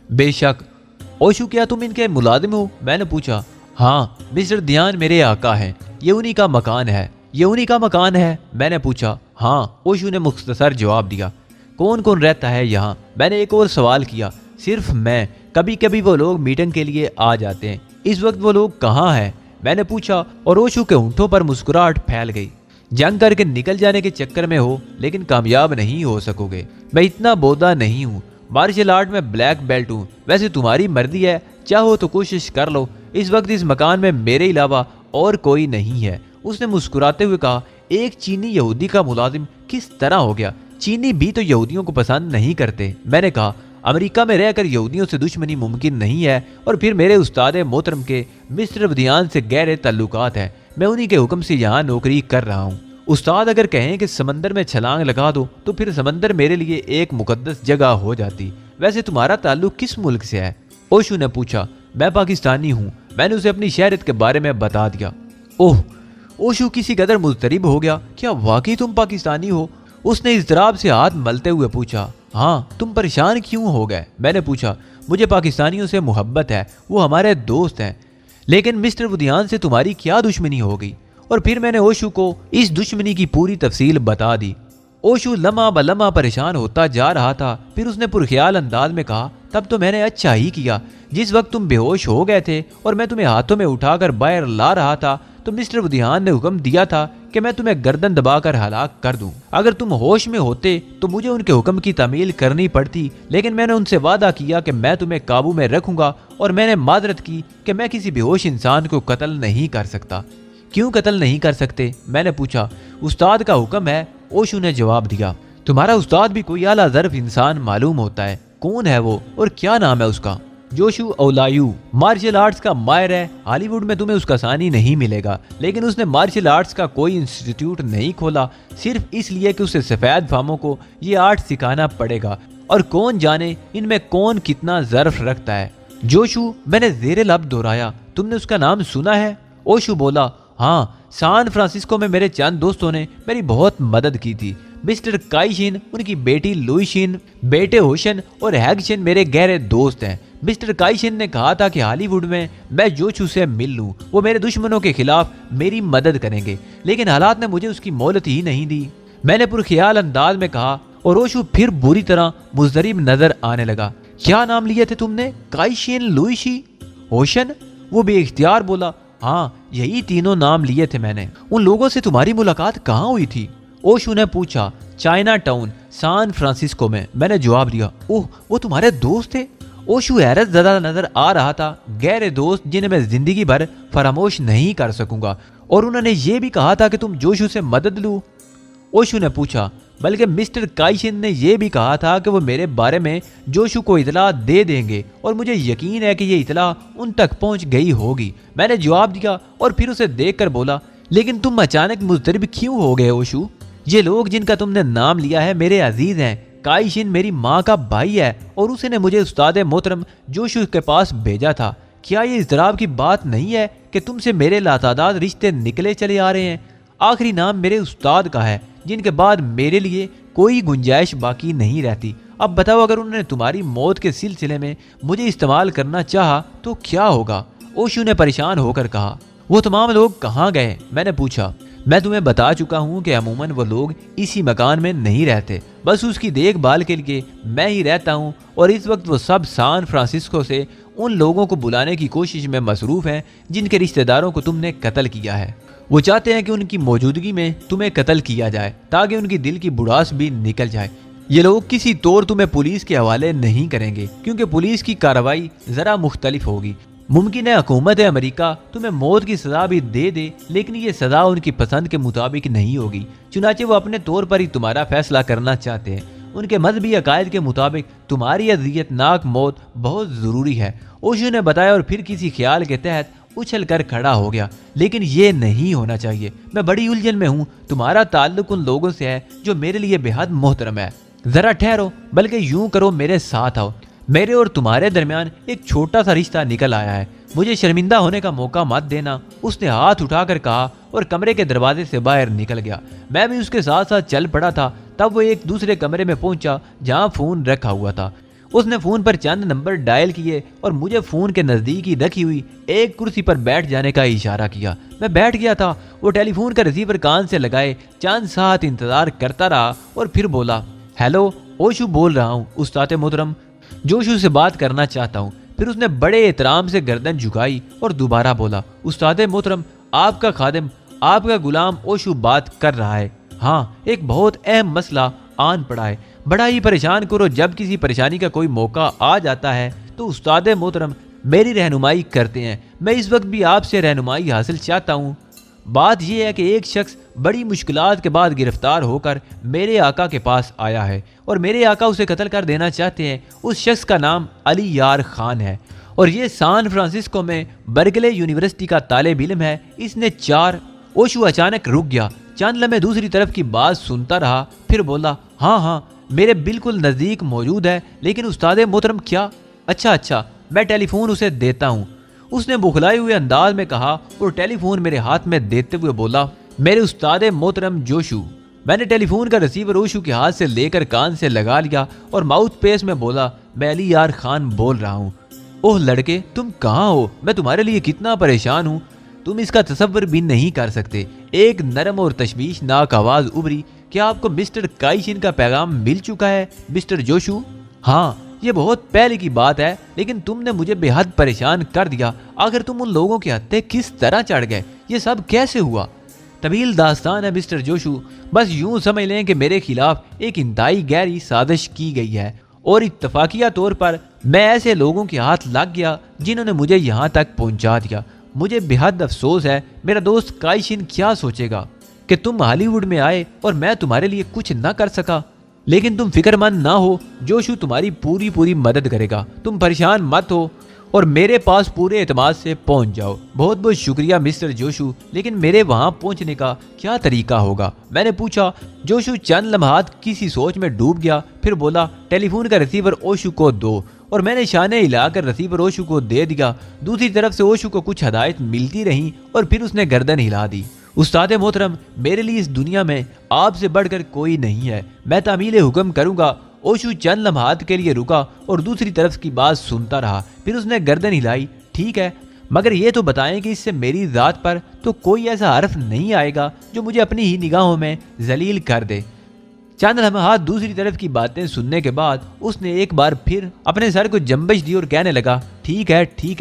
बेशक। ओशू, क्या तुम इनके मुलाजिम हो? मैंने पूछा। हाँ, मिस्टर ध्यान मेरे आका हैं, ये उन्हीं का मकान है। ये उन्हीं का मकान है? मैंने पूछा। हाँ, ओशू ने मुख्तसर जवाब दिया। कौन कौन रहता है यहाँ? मैंने एक और सवाल किया। सिर्फ मैं, कभी कभी वो लोग मीटिंग के लिए आ जाते हैं। इस वक्त वो लोग कहाँ हैं? मैंने पूछा और ओशू के होंठों पर मुस्कुराहट फैल गई। जंग करके निकल जाने के चक्कर में हो, लेकिन कामयाब नहीं हो सकोगे। मैं इतना बोदा नहीं हूँ। मार्शल आर्ट में ब्लैक बेल्ट हूँ। वैसे तुम्हारी मर्जी है, चाहो तो कोशिश कर लो। इस वक्त इस मकान में मेरे अलावा और कोई नहीं है। उसने मुस्कुराते हुए कहा। एक चीनी यहूदी का मुलाजिम किस तरह हो गया? चीनी भी तो यहूदियों को पसंद नहीं करते। मैंने कहा, अमेरिका में रहकर यहूदियों से दुश्मनी मुमकिन नहीं है, और फिर मेरे उस्ताद मोहतरम के मिस्टर बदियान से गहरे ताल्लुकात हैं। मैं उन्हीं के हुक्म से यहाँ नौकरी कर रहा हूँ। उस्ताद अगर कहें कि समंदर में छलांग लगा दो तो फिर समंदर मेरे लिए एक मुकद्दस जगह हो जाती। वैसे तुम्हारा ताल्लुक किस मुल्क से है? ओशू ने पूछा। मैं पाकिस्तानी हूँ। मैंने उसे अपनी शहरत के बारे में बता दिया। ओह, ओशू किसी कदर मुस्तरिब हो गया। क्या वाकई तुम पाकिस्तानी हो? उसने इज़्तिराब से हाथ मलते हुए पूछा। हाँ, तुम परेशान क्यों हो गए? मैंने पूछा। मुझे पाकिस्तानियों से मोहब्बत है, वो हमारे दोस्त हैं। लेकिन मिस्टर बुदियान से तुम्हारी क्या दुश्मनी हो गई? और फिर मैंने ओशू को इस दुश्मनी की पूरी तफसील बता दी। ओशु लम्हा ब लम्हा परेशान होता जा रहा था। फिर उसने पुरख्याल अंदाज में कहा, तब तो मैंने अच्छा ही किया। जिस वक्त तुम बेहोश हो गए थे और मैं तुम्हें हाथों में उठाकर बाहर ला रहा था तो मिस्टर बुधियान ने हुक्म दिया था कि मैं तुम्हें गर्दन दबाकर हलाक कर दूं। अगर तुम होश में होते तो मुझे उनके हुक्म की तामील करनी पड़ती, लेकिन मैंने उनसे वादा किया कि मैं तुम्हें काबू में रखूंगा और मैंने माजरत की कि मैं किसी बेहोश इंसान को कत्ल नहीं कर सकता। क्यों कत्ल नहीं कर सकते? मैंने पूछा। उस्ताद का हुक्म है, ओशु ने जवाब दिया। तुम्हारा उस्ताद भी कोई आला ज़र्फ इंसान मालूम होता है। कौन है वो और क्या नाम है उसका? जोशु औलायू मार्शल आर्ट्स का माहिर है। हॉलीवुड में तुम्हें उसका सानी नहीं मिलेगा, लेकिन उसने मार्शल आर्ट्स का कोई इंस्टीट्यूट नहीं खोला सिर्फ इसलिए कि उसे सफेद फामों को ये आर्ट सिखाना पड़ेगा, और कौन जाने इनमें कौन कितना ज़र्फ रखता है। जोशु, मैंने ज़ेरे लब दोहराया, तुमने उसका नाम सुना है? ओशु बोला, हाँ, सैन फ्रांसिस्को में मेरे चंद दोस्तों ने मेरी बहुत मदद की थी। मिस्टर काइशिन, उनकी बेटी लुईशिन, बेटे होशन और हैगशिन मेरे गहरे दोस्त हैं। मिस्टर काइशिन ने कहा था कि हॉलीवुड में मैं जोशु से मिल लूं, वो मेरे दुश्मनों के खिलाफ मेरी मदद करेंगे, लेकिन हालात ने मुझे उसकी मोहलत ही नहीं दी। मैंने पुरख्याल अंदाज में कहा और ओशु फिर बुरी तरह मुजरिब नजर आने लगा। क्या नाम लिए थे तुमने? काइशिन, लुईशी, होशन? वो बेइख्तियार बोला, हाँ, यही तीनों नाम लिए थे मैंने। उन लोगों से तुम्हारी मुलाकात कहाँ हुई थी? ओशु ने पूछा। चाइना टाउन, सैन फ्रांसिस्को में, मैंने जवाब दिया। ओह, वो तुम्हारे दोस्त थे? ओशु हैरत ज़दा नजर आ रहा था। गहरे दोस्त जिन्हें मैं जिंदगी भर फरामोश नहीं कर सकूंगा, और उन्होंने ये भी कहा था कि तुम जोशु से मदद लो? ओशु ने पूछा। बल्कि मिस्टर काइशिन ने यह भी कहा था कि वो मेरे बारे में जोशु को इतला दे देंगे, और मुझे यकीन है कि ये इतला उन तक पहुंच गई होगी। मैंने जवाब दिया और फिर उसे देखकर बोला, लेकिन तुम अचानक मुज़तरब क्यों हो गए ओशु? ये लोग जिनका तुमने नाम लिया है मेरे अजीज हैं। काइशिन मेरी माँ का भाई है और उसने मुझे उस्ताद मोहतरम जोशु के पास भेजा था। क्या ये इज़्तिराब की बात नहीं है कि तुमसे मेरे लातादाद रिश्ते निकले चले आ रहे हैं? आखिरी नाम मेरे उस्ताद का है, जिनके बाद मेरे लिए कोई गुंजाइश बाकी नहीं रहती। अब बताओ, अगर उन्होंने तुम्हारी मौत के सिलसिले में मुझे इस्तेमाल करना चाहा तो क्या होगा? ओशु ने परेशान होकर कहा। वो तमाम लोग कहाँ गए? मैंने पूछा। मैं तुम्हें बता चुका हूँ कि अमूमन वो लोग इसी मकान में नहीं रहते, बस उसकी देखभाल के लिए मैं ही रहता हूँ, और इस वक्त वो सब सैन फ्रांसिस्को से उन लोगों को बुलाने की कोशिश में मसरूफ़ हैं जिनके रिश्तेदारों को तुमने कत्ल किया है। वो चाहते हैं कि उनकी मौजूदगी में तुम्हें कत्ल किया जाए ताकि उनकी दिल की बुढ़ास भी निकल जाए। ये लोग किसी तौर तुम्हें पुलिस के हवाले नहीं करेंगे, क्योंकि पुलिस की कार्रवाई ज़रा मुख्तलिफ होगी। मुमकिन है हुकूमत अमेरिका तुम्हें मौत की सज़ा भी दे दे, लेकिन ये सज़ा उनकी पसंद के मुताबिक नहीं होगी। चुनाचे वो अपने तौर पर ही तुम्हारा फैसला करना चाहते हैं। उनके मजहबी अकायद के मुताबिक तुम्हारी अज़ियतनाक मौत बहुत ज़रूरी है। ओशु ने बताया और फिर किसी ख्याल के तहत उछल कर खड़ा हो गया। लेकिन ये नहीं होना चाहिए। मैं बड़ी उलझन में हूँ। तुम्हारा ताल्लुक उन लोगों से है जो मेरे लिए बेहद मोहतरम है। ज़रा ठहरो, बल्कि यूं करो, मेरे साथ आओ। मेरे और तुम्हारे दरमियान एक छोटा सा रिश्ता निकल आया है। मुझे शर्मिंदा होने का मौका मत देना। उसने हाथ उठाकर कहा और कमरे के दरवाजे से बाहर निकल गया। मैं भी उसके साथ साथ चल पड़ा था। तब वो एक दूसरे कमरे में पहुंचा जहां फोन रखा हुआ था। उसने फोन पर चंद नंबर डायल किए और मुझे फोन के नजदीक ही रखी हुई एक कुर्सी पर बैठ जाने का इशारा किया। मैं बैठ गया था। वो टेलीफोन का रिसीवर कान से लगाए चंद साथ इंतजार करता रहा और फिर बोला, हेलो, ओशु बोल रहा हूँ उस्ताद मोहतरम, जोशु से बात करना चाहता हूँ। फिर उसने बड़े एहतराम से गर्दन झुकाई और दोबारा बोला, उस्ताद मोहतरम, आपका खादिम, आपका गुलाम ओशु बात कर रहा है। हाँ, एक बहुत अहम मसला आन पड़ा है। बड़ा ही परेशान करो। जब किसी परेशानी का कोई मौका आ जाता है तो उस्ताद मोहतरम मेरी रहनुमाई करते हैं। मैं इस वक्त भी आपसे रहनुमाई हासिल चाहता हूँ। बात यह है कि एक शख्स बड़ी मुश्किलात के बाद गिरफ्तार होकर मेरे आका के पास आया है और मेरे आका उसे कत्ल कर देना चाहते हैं। उस शख्स का नाम अली यार खान है और ये सैन फ्रांसिस्को में बर्कले यूनिवर्सिटी का तालिब इल्म है। इसने 4। ओशु अचानक रुक गया। चंद लम्हे दूसरी तरफ की बात सुनता रहा, फिर बोला, हाँ, मेरे बिल्कुल नज़दीक मौजूद है, लेकिन उस्ताद मोहतरम क्या? अच्छा, मैं टेलीफोन उसे देता हूँ, उसने बुखलाए हुए अंदाज में कहा और टेलीफोन मेरे हाथ में देते हुए बोला, मेरे उस्ताद मोहतरम जोशु। मैंने टेलीफोन का रिसीवर ओशु के हाथ से लेकर कान से लगा लिया और माउथ पेस में बोला, मैं अली यार खान बोल रहा हूँ। ओह लड़के, तुम कहाँ हो? मैं तुम्हारे लिए कितना परेशान हूँ। तुम इसका तसव्वुर भी नहीं कर सकते। एक नरम और तशवीशनाक आवाज उभरी, क्या आपको मिस्टर काइशिन का पैगाम मिल चुका है मिस्टर जोशु? हाँ, ये बहुत पहले की बात है, लेकिन तुमने मुझे बेहद परेशान कर दिया। आखिर तुम उन लोगों के हत्थे किस तरह चढ़ गए? ये सब कैसे हुआ? तवील दास्तान है मिस्टर जोशु। बस यूं समझ लें कि मेरे खिलाफ एक इंतहाई गहरी साजिश की गई है और इत्तफाकिया तौर पर मैं ऐसे लोगों के हाथ लग गया जिन्होंने मुझे यहाँ तक पहुँचा दिया। मुझे बेहद अफसोस है। मेरा दोस्त काइशिन क्या सोचेगा कि तुम हॉलीवुड में आए और मैं तुम्हारे लिए कुछ न कर सका। लेकिन तुम फिक्रमंद ना हो, जोशु तुम्हारी पूरी मदद करेगा। तुम परेशान मत हो और मेरे पास पूरे एतमाद से पहुंच जाओ। बहुत बहुत शुक्रिया मिस्टर जोशु, लेकिन मेरे वहां पहुंचने का क्या तरीका होगा? मैंने पूछा। जोशु चंद लम्हात किसी सोच में डूब गया, फिर बोला, टेलीफोन का रिसीवर ओशु को दो। और मैंने शाने हिलाकर रिसीवर ओशु को दे दिया। दूसरी तरफ से ओशु को कुछ हदायत मिलती रहीं और फिर उसने गर्दन हिला दी। उस्ताद मोहतरम, मेरे लिए इस दुनिया में आपसे बढ़कर कोई नहीं है। मैं तामील हुक्म करूंगा। ओशु चंद लम्हात के लिए रुका और दूसरी तरफ की बात सुनता रहा। फिर उसने गर्दन हिलाई। ठीक है, मगर ये तो बताएं कि इससे मेरी ज़ात पर तो कोई ऐसा हर्फ नहीं आएगा जो मुझे अपनी ही निगाहों में जलील कर दे। चंद लम्हात दूसरी तरफ की बातें सुनने के बाद उसने एक बार फिर अपने सर को जंबश दी और कहने लगा, ठीक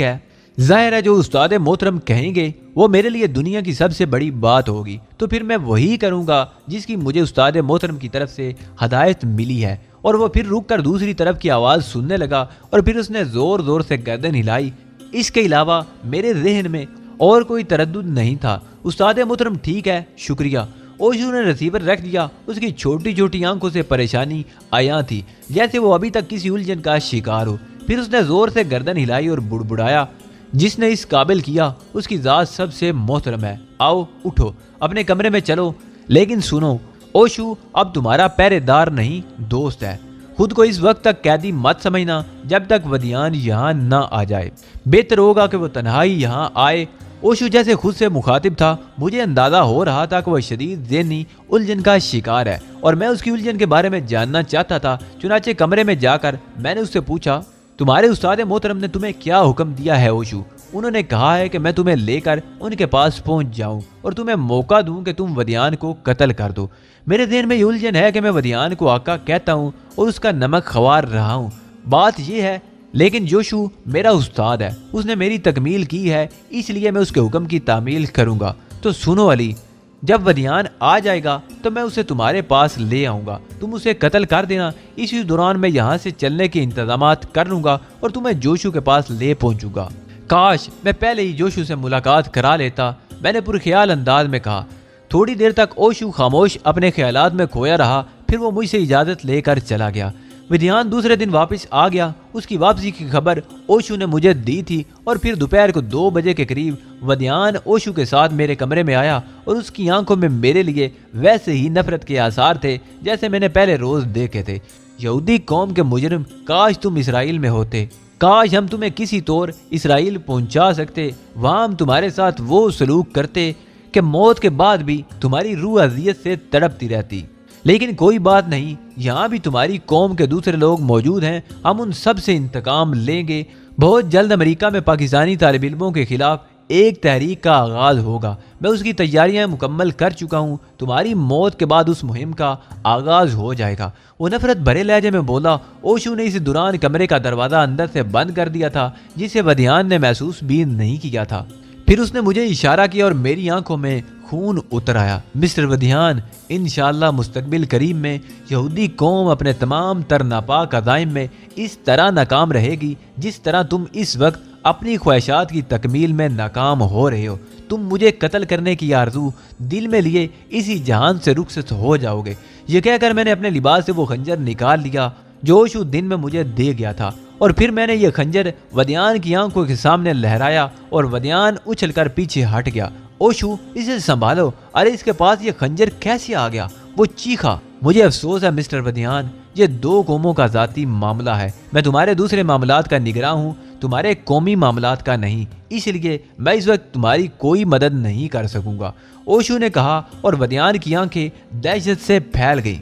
है, जाहिर है जो उस्ताद मोहतरम कहेंगे वो मेरे लिए दुनिया की सबसे बड़ी बात होगी, तो फिर मैं वही करूंगा जिसकी मुझे उस्ताद मोहतरम की तरफ से हदायत मिली है। और वो फिर रुक कर दूसरी तरफ की आवाज़ सुनने लगा और फिर उसने ज़ोर से गर्दन हिलाई। इसके अलावा मेरे जहन में और कोई तरद्दुद नहीं था। उस्ताद मोहतरम ठीक है, शुक्रिया। ओशु ने रिसीवर रख दिया। उसकी छोटी छोटी आंखों से परेशानी आया थी, जैसे वो अभी तक किसी उलझन का शिकार हो। फिर उसने ज़ोर से गर्दन हिलाई और बुड़बुड़ाया, जिसने इस काबिल किया उसकी ज़ात सबसे मोहतरम है। आओ उठो, अपने कमरे में चलो। लेकिन सुनो ओशु, अब तुम्हारा पहरेदार नहीं दोस्त है। खुद को इस वक्त तक कैदी मत समझना जब तक वदियान यहाँ ना आ जाए। बेहतर होगा कि वो तन्हाई यहाँ आए। ओशु जैसे खुद से मुखातिब था। मुझे अंदाजा हो रहा था कि वह शदीद ज़हनी उलझन का शिकार है और मैं उसकी उलझन के बारे में जानना चाहता था। चुनाचे कमरे में जाकर मैंने उससे पूछा, तुम्हारे उस्ताद मोहतरम ने तुम्हें क्या हुक्म दिया है ओशु? उन्होंने कहा है कि मैं तुम्हें लेकर उनके पास पहुंच जाऊं और तुम्हें मौका दूं कि तुम वदियान को कत्ल कर दो। मेरे ज़हन में ये उलझन है कि मैं वदियान को आका कहता हूं और उसका नमक ख्वार रहा हूं। बात यह है, लेकिन जोशु मेरा उस्ताद है, उसने मेरी तकमील की है, इसलिए मैं उसके हुक्म की तामील करूंगा। तो सुनो अली, जब वदियान आ जाएगा तो मैं उसे तुम्हारे पास ले आऊंगा। तुम उसे कत्ल कर देना। इसी दौरान मैं यहाँ से चलने के इंतजामात कर लूंगा और तुम्हें जोशु के पास ले पहुंचूंगा। काश मैं पहले ही जोशु से मुलाकात करा लेता, मैंने पुरख्याल अंदाज में कहा। थोड़ी देर तक ओशु खामोश अपने ख्यालात में खोया रहा, फिर वो मुझसे इजाज़त लेकर चला गया। वदियान दूसरे दिन वापस आ गया। उसकी वापसी की खबर ओशु ने मुझे दी थी और फिर दोपहर को 2 बजे के करीब वदियान ओशु के साथ मेरे कमरे में आया और उसकी आंखों में मेरे लिए वैसे ही नफरत के आसार थे जैसे मैंने पहले रोज देखे थे। यहूदी कौम के मुजरिम, काश तुम इसराइल में होते, काश हम तुम्हें किसी तौर इसराइल पहुंचा सकते। वहां हम तुम्हारे साथ वो सलूक करते कि मौत के बाद भी तुम्हारी रूह अजियत से तड़पती रहती। लेकिन कोई बात नहीं, यहाँ भी तुम्हारी कौम के दूसरे लोग मौजूद हैं। हम उन सब से इंतकाम लेंगे। बहुत जल्द अमेरिका में पाकिस्तानी तालिब इल्मों के खिलाफ एक तहरीक का आगाज होगा। मैं उसकी तैयारियां मुकम्मल कर चुका हूँ। तुम्हारी मौत के बाद उस मुहिम का आगाज हो जाएगा। वो नफरत भरे लहजे में बोला। ओशु ने इस दौरान कमरे का दरवाज़ा अंदर से बंद कर दिया था, जिसे वदियान ने महसूस भी नहीं किया था। फिर उसने मुझे इशारा किया और मेरी आंखों में खून उतर आया। मिस्टर वदियान, इंशाअल्लाह मुस्तकबिल करीम में यहूदी कौम अपने तमाम तर नापाक अज़ाइम में इस तरह नाकाम रहेगी जिस तरह तुम इस वक्त अपनी ख्वाहिशात की तकमील में नाकाम हो रहे हो। तुम मुझे कत्ल करने की आरज़ू दिल में लिए इसी जहान से रुखसत हो जाओगे। ये कहकर मैंने अपने लिबास से वो खंजर निकाल लिया जो ओशु दिन में मुझे दे गया था, और फिर मैंने ये खंजर वदियान की आंखों के सामने लहराया और वदियान उछलकर पीछे हट गया। ओशु, इसे संभालो, अरे इसके पास ये खंजर कैसे आ गया? वो चीखा। मुझे अफसोस है मिस्टर वदियान, ये 2 कौमों का जाती मामला है। मैं तुम्हारे दूसरे मामलात का निगरान हूँ, तुम्हारे कौमी मामलात का नहीं, इसलिए मैं इस वक्त तुम्हारी कोई मदद नहीं कर सकूंगा, ओशु ने कहा। और वदियान की आंखें दहशत से फैल गई।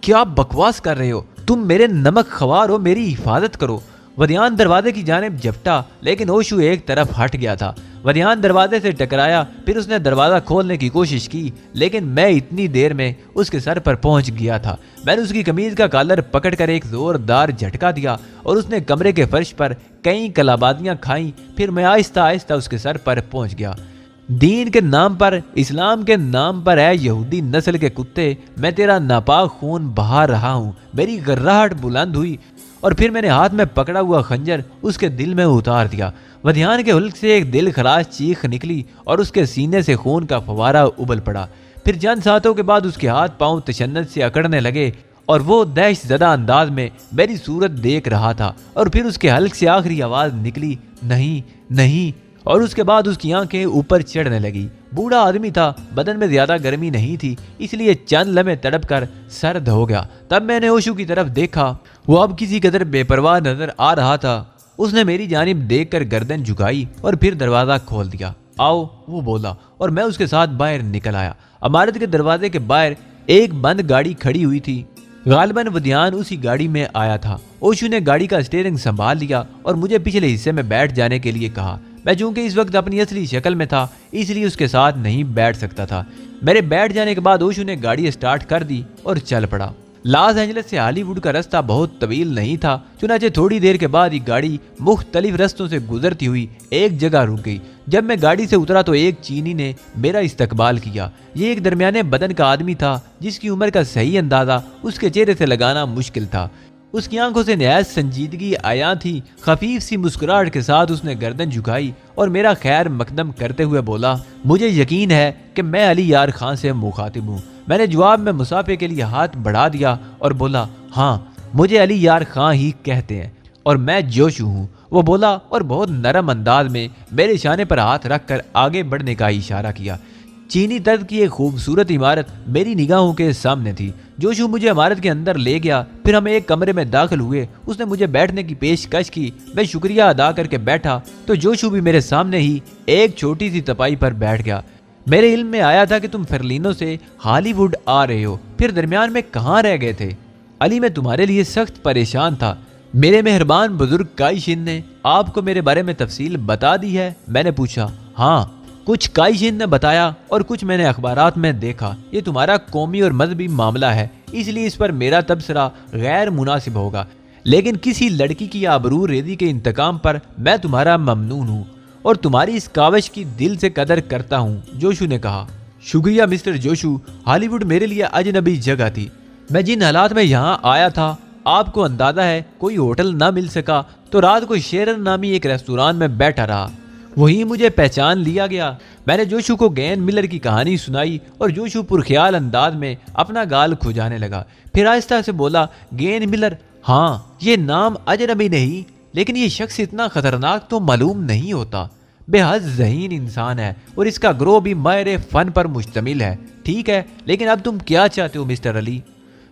क्या बकवास कर रहे हो? तुम मेरे नमक ख्वार हो, मेरी हिफाजत करो। वधियान दरवाजे की जानिब झपटा, लेकिन ओशु एक तरफ हट गया था। वधियान दरवाजे से टकराया, फिर उसने दरवाजा खोलने की कोशिश की, लेकिन मैं इतनी देर में उसके सर पर पहुंच गया था। मैंने उसकी कमीज का कॉलर पकड़कर एक जोरदार झटका दिया और उसने कमरे के फर्श पर कई कलाबादियां खाई। फिर मैं आहिस्ता आहिस्ता उसके सर पर पहुंच गया। दीन के नाम पर, इस्लाम के नाम पर है यहूदी नस्ल के कुत्ते, मैं तेरा नापाक खून बहा रहा हूँ। मेरी गर्राहट बुलंद हुई और फिर मैंने हाथ में पकड़ा हुआ खंजर उसके दिल में उतार दिया। वधियान के हुल्क से एक दिल खराश चीख निकली और उसके सीने से खून का फवारा उबल पड़ा। फिर चंद सांसों के बाद उसके हाथ पांव तशन्नुद से अकड़ने लगे और वो दहशतज़दा अंदाज में मेरी सूरत देख रहा था। और फिर उसके हल्क से आखिरी आवाज निकली, नहीं नहीं। और उसके बाद उसकी आंखें ऊपर चढ़ने लगी। बूढ़ा आदमी था, बदन में ज्यादा गर्मी नहीं थी, इसलिए चंद लम्हे तड़प कर सर्द हो गया। तब मैंने ओशु की तरफ देखा। वो अब किसी कदर बेपरवाह नजर आ रहा था। उसने मेरी जानिब देखकर गर्दन झुकाई और फिर दरवाजा खोल दिया। आओ, वो बोला और मैं उसके साथ बाहर निकल आया। इमारत के दरवाजे के बाहर एक बंद गाड़ी खड़ी हुई थी। गालिबन वधियान उसी गाड़ी में आया था। ओशु ने गाड़ी का स्टीयरिंग संभाल लिया और मुझे पिछले हिस्से में बैठ जाने के लिए कहा। मैं चूंकि इस वक्त अपनी असली शक्ल में था, इसलिए उसके साथ नहीं बैठ सकता था। मेरे बैठ जाने के बाद ओशु ने गाड़ी स्टार्ट कर दी और चल पड़ा। लॉस एंजलिस से हॉलीवुड का रास्ता बहुत तवील नहीं था, चुनाचे थोड़ी देर के बाद ही गाड़ी मुख्तलिफ रास्तों से गुजरती हुई एक जगह रुक गई। जब मैं गाड़ी से उतरा तो एक चीनी ने मेरा इस्तकबाल किया। ये एक दरमियाने बदन का आदमी था, जिसकी उम्र का सही अंदाजा उसके चेहरे से लगाना मुश्किल था। उसकी आंखों से नहायत संजीदगी आया थी। खफीफ सी मुस्कुराहट के साथ उसने गर्दन झुकाई और मेरा खैर मकदम करते हुए बोला, मुझे यकीन है कि मैं अली यार खान से मुखातिब हूँ। मैंने जवाब में मुसाफे के लिए हाथ बढ़ा दिया और बोला, हाँ, मुझे अली यार खान ही कहते हैं और मैं जोशु हूँ। वो बोला और बहुत नरम अंदाज में मेरे इशारे पर हाथ रखकर आगे बढ़ने का इशारा किया। चीनी तर्ज की एक खूबसूरत इमारत मेरी निगाहों के सामने थी। जोशु मुझे इमारत के अंदर ले गया। फिर हम एक कमरे में दाखिल हुए। उसने मुझे बैठने की पेशकश की। मैं शुक्रिया अदा करके बैठा तो जोशु भी मेरे सामने ही एक छोटी सी तपाई पर बैठ गया। मेरे इल्म में आया था कि तुम फर्लिनो से हॉलीवुड आ रहे हो, फिर दरमियान में कहाँ रह गए थे? अली, मैं तुम्हारे लिए सख्त परेशान था। मेरे मेहरबान बुजुर्ग काइशिन ने आपको मेरे बारे में तफसील बता दी है? मैंने पूछा। हाँ, कुछ काइशिन ने बताया और कुछ मैंने अखबारात में देखा। ये तुम्हारा कौमी और मजहबी मामला है, इसलिए इस पर मेरा तबसरा गैर मुनासिब होगा, लेकिन किसी लड़की की आबरू रेजी के इंतकाम पर मैं तुम्हारा ममनून हूँ और तुम्हारी इस काविश की दिल से कदर करता हूँ, जोशु ने कहा। शुक्रिया मिस्टर जोशु, हॉलीवुड मेरे लिए अजनबी जगह थी। मैं जिन हालात में यहाँ आया था, आपको अंदाजा है, कोई होटल ना मिल सका तो रात को शेरन नामी एक रेस्तोरां में बैठा रहा। वहीं मुझे पहचान लिया गया। मैंने जोशु को गैन मिलर की कहानी सुनाई और जोशु पुरख्याल अंदाज में अपना गाल खुजाने लगा। फिर आहिस्ता से बोला, गैन मिलर? हाँ, ये नाम अजनबी नहीं, लेकिन ये शख्स इतना खतरनाक तो मालूम नहीं होता। बेहद ज़हीन इंसान है और इसका ग्रोह भी माहिर फन पर मुश्तमिल है। ठीक है, लेकिन अब तुम क्या चाहते हो मिस्टर अली?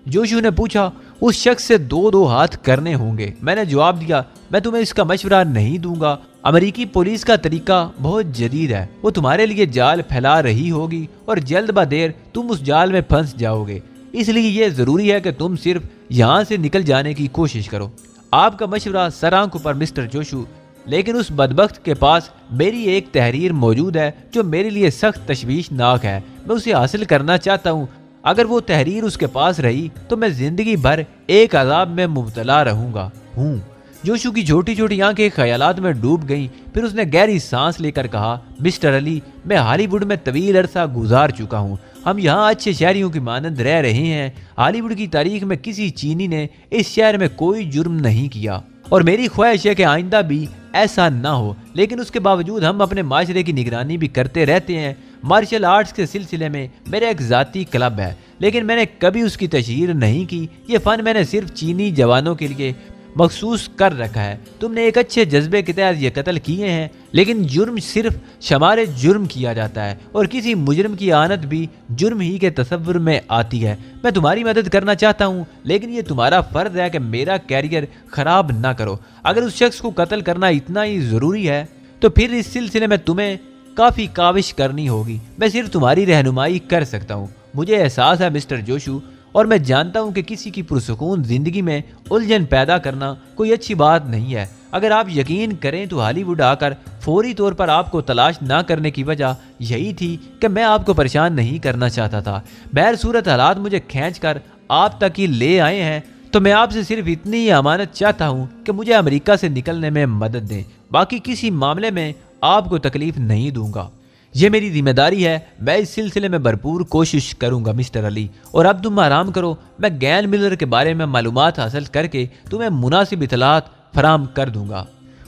जोशु ने पूछा। उस शख्स से दो दो हाथ करने होंगे। मैंने जवाब दिया, मैं तुम्हें इसका मशवरा नहीं दूंगा। अमेरिकी पुलिस का तरीका बहुत जदीद है। वो तुम्हारे लिए जाल फैला रही होगी और जल्द ब देर तुम उस जाल में फंस जाओगे। इसलिए यह जरूरी है कि तुम सिर्फ यहाँ से निकल जाने की कोशिश करो। आपका मशवरा सर आंखों पर मिस्टर जोशु, लेकिन उस बदबख्त के पास मेरी एक तहरीर मौजूद है जो मेरे लिए सख्त तशवीशनाक है। मैं उसे हासिल करना चाहता हूँ। अगर वो तहरीर उसके पास रही तो मैं जिंदगी भर एक अजाब में मुब्तला रहूंगा हूँ। जोशु की छोटी छोटी आंखें ख्यालात में डूब गईं। फिर उसने गहरी सांस लेकर कहा, मिस्टर अली, मैं हॉलीवुड में तवील अरसा गुजार चुका हूँ। हम यहाँ अच्छे शहरियों की मानंद रह रहे हैं। हॉलीवुड की तारीख में किसी चीनी ने इस शहर में कोई जुर्म नहीं किया और मेरी ख्वाहिश है कि आइंदा भी ऐसा ना हो। लेकिन उसके बावजूद हम अपने माशरे की निगरानी भी करते रहते हैं। मार्शल आर्ट्स के सिलसिले में मेरा एक ज़ाती क्लब है, लेकिन मैंने कभी उसकी तशहीर नहीं की। ये फ़न मैंने सिर्फ चीनी जवानों के लिए मखसूस कर रखा है। तुमने एक अच्छे जज्बे के तहत ये कत्ल किए हैं, लेकिन जुर्म सिर्फ शमारे जुर्म किया जाता है और किसी मुजरिम की आनत भी जुर्म ही के तसव्वुर में आती है। मैं तुम्हारी मदद करना चाहता हूँ, लेकिन ये तुम्हारा फ़र्ज है कि मेरा कैरियर ख़राब ना करो। अगर उस शख्स को कत्ल करना इतना ही ज़रूरी है तो फिर इस सिलसिले में तुम्हें काफ़ी काविश करनी होगी। मैं सिर्फ तुम्हारी रहनुमाई कर सकता हूँ। मुझे एहसास है मिस्टर जोशु, और मैं जानता हूँ कि किसी की पुरसुकून जिंदगी में उलझन पैदा करना कोई अच्छी बात नहीं है। अगर आप यकीन करें तो हॉलीवुड आकर फौरी तौर पर आपको तलाश ना करने की वजह यही थी कि मैं आपको परेशान नहीं करना चाहता था। बहर सूरत हालात मुझे खींच कर आप तक ही ले आए हैं, तो मैं आपसे सिर्फ इतनी ही अमानत चाहता हूँ कि मुझे अमेरिका से निकलने में मदद दें। बाकी किसी मामले में आपको तकलीफ नहीं दूंगा, ये मेरी जिम्मेदारी है। मैं इस सिलसिले में भरपूर कोशिश करूंगा मिस्टर अली। और अब तुम आराम करो, मैं गैन मिलर के बारे में मालूमात हासिल करके तुम्हें मुनासिब इतलात फराम कर दूंगा।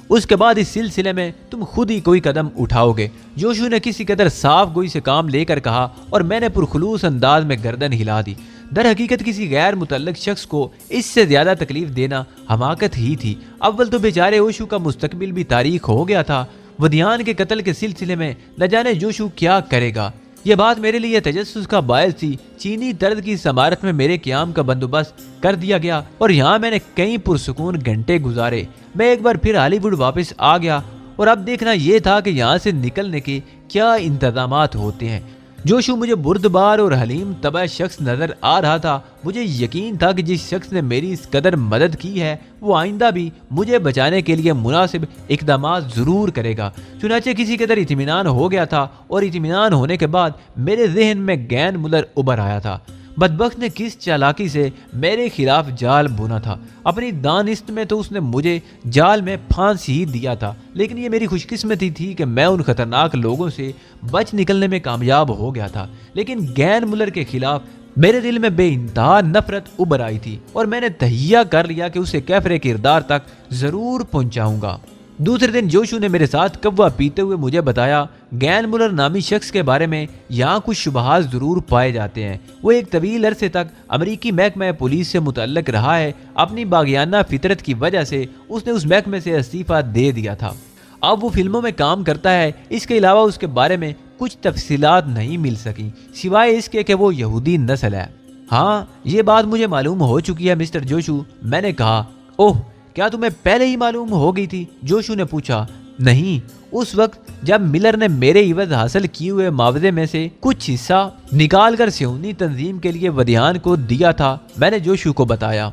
उसके बाद इस सिलसिले में तुम खुद ही कोई कदम उठाओगे। जोशू ने किसी कदर साफ गोई से काम लेकर कहा और मैंने पुरखुलूस अंदाज में गर्दन हिला दी। दर हकीकत किसी गैर मुतल्लिक शख्स को इससे ज्यादा तकलीफ देना हमाकत ही थी। अव्वल तो बेचारे ओशू का मुस्तकबिल भी तारीख हो गया था। वदियान के कत्ल के सिलसिले में न जाने जोशू क्या करेगा। यह बात मेरे लिए तजस्सुस का बायस थी। चीनी दर्द की समारत में मेरे क़याम का बंदोबस्त कर दिया गया और यहाँ मैंने कई पुरसुकून घंटे गुजारे। मैं एक बार फिर हॉलीवुड वापस आ गया और अब देखना यह था कि यहाँ से निकलने के क्या इंतजामात होते हैं। जोशू मुझे बुर्दबार और हलीम तबा शख्स नजर आ रहा था। मुझे यकीन था कि जिस शख्स ने मेरी इस कदर मदद की है वो आइंदा भी मुझे बचाने के लिए मुनासिब इक़दामात जरूर करेगा। चुनाचे किसी कदर इत्मीनान हो गया था और इत्मीनान होने के बाद मेरे जहन में गैन मुलर उभर आया था। बदबख्त ने किस चालाकी से मेरे खिलाफ जाल बुना था। अपनी दानिस्त में तो उसने मुझे जाल में फांस ही दिया था, लेकिन ये मेरी खुशकिस्मती थी कि मैं उन खतरनाक लोगों से बच निकलने में कामयाब हो गया था। लेकिन गैन मुलर के खिलाफ मेरे दिल में बेइंतहा नफरत उभर आई थी और मैंने तहिया कर लिया कि उसे कैफरे किरदार तक जरूर पहुंचाऊंगा। दूसरे दिन जोशू ने मेरे साथ कव्वा पीते हुए मुझे बताया, गैन मुलर नामी शख्स के बारे में यहाँ कुछ शुबहात जरूर पाए जाते हैं। वो एक तवील अरसे तक अमरीकी महकमा पुलिस से मुतल्लक रहा है। अपनी बागियाना फितरत की वजह से उसने उस महकमे से इस्तीफा दे दिया था। अब वो फिल्मों में काम करता है। इसके अलावा उसके बारे में कुछ तफसीलात नहीं मिल सकी, सिवाय इसके कि वो यहूदी नस्ल है। हाँ, ये बात मुझे मालूम हो चुकी है मिस्टर जोशू। मैंने कहा, ओह, क्या तुम्हें पहले ही मालूम हो गई थी? जोशू ने पूछा। नहीं, उस वक्त जब मिलर ने मेरे इवज हासिल किए हुए मुआवजे में से कुछ हिस्सा निकाल कर सियोनी तंजीम के लिए वदियान को दिया था, मैंने जोशू को बताया।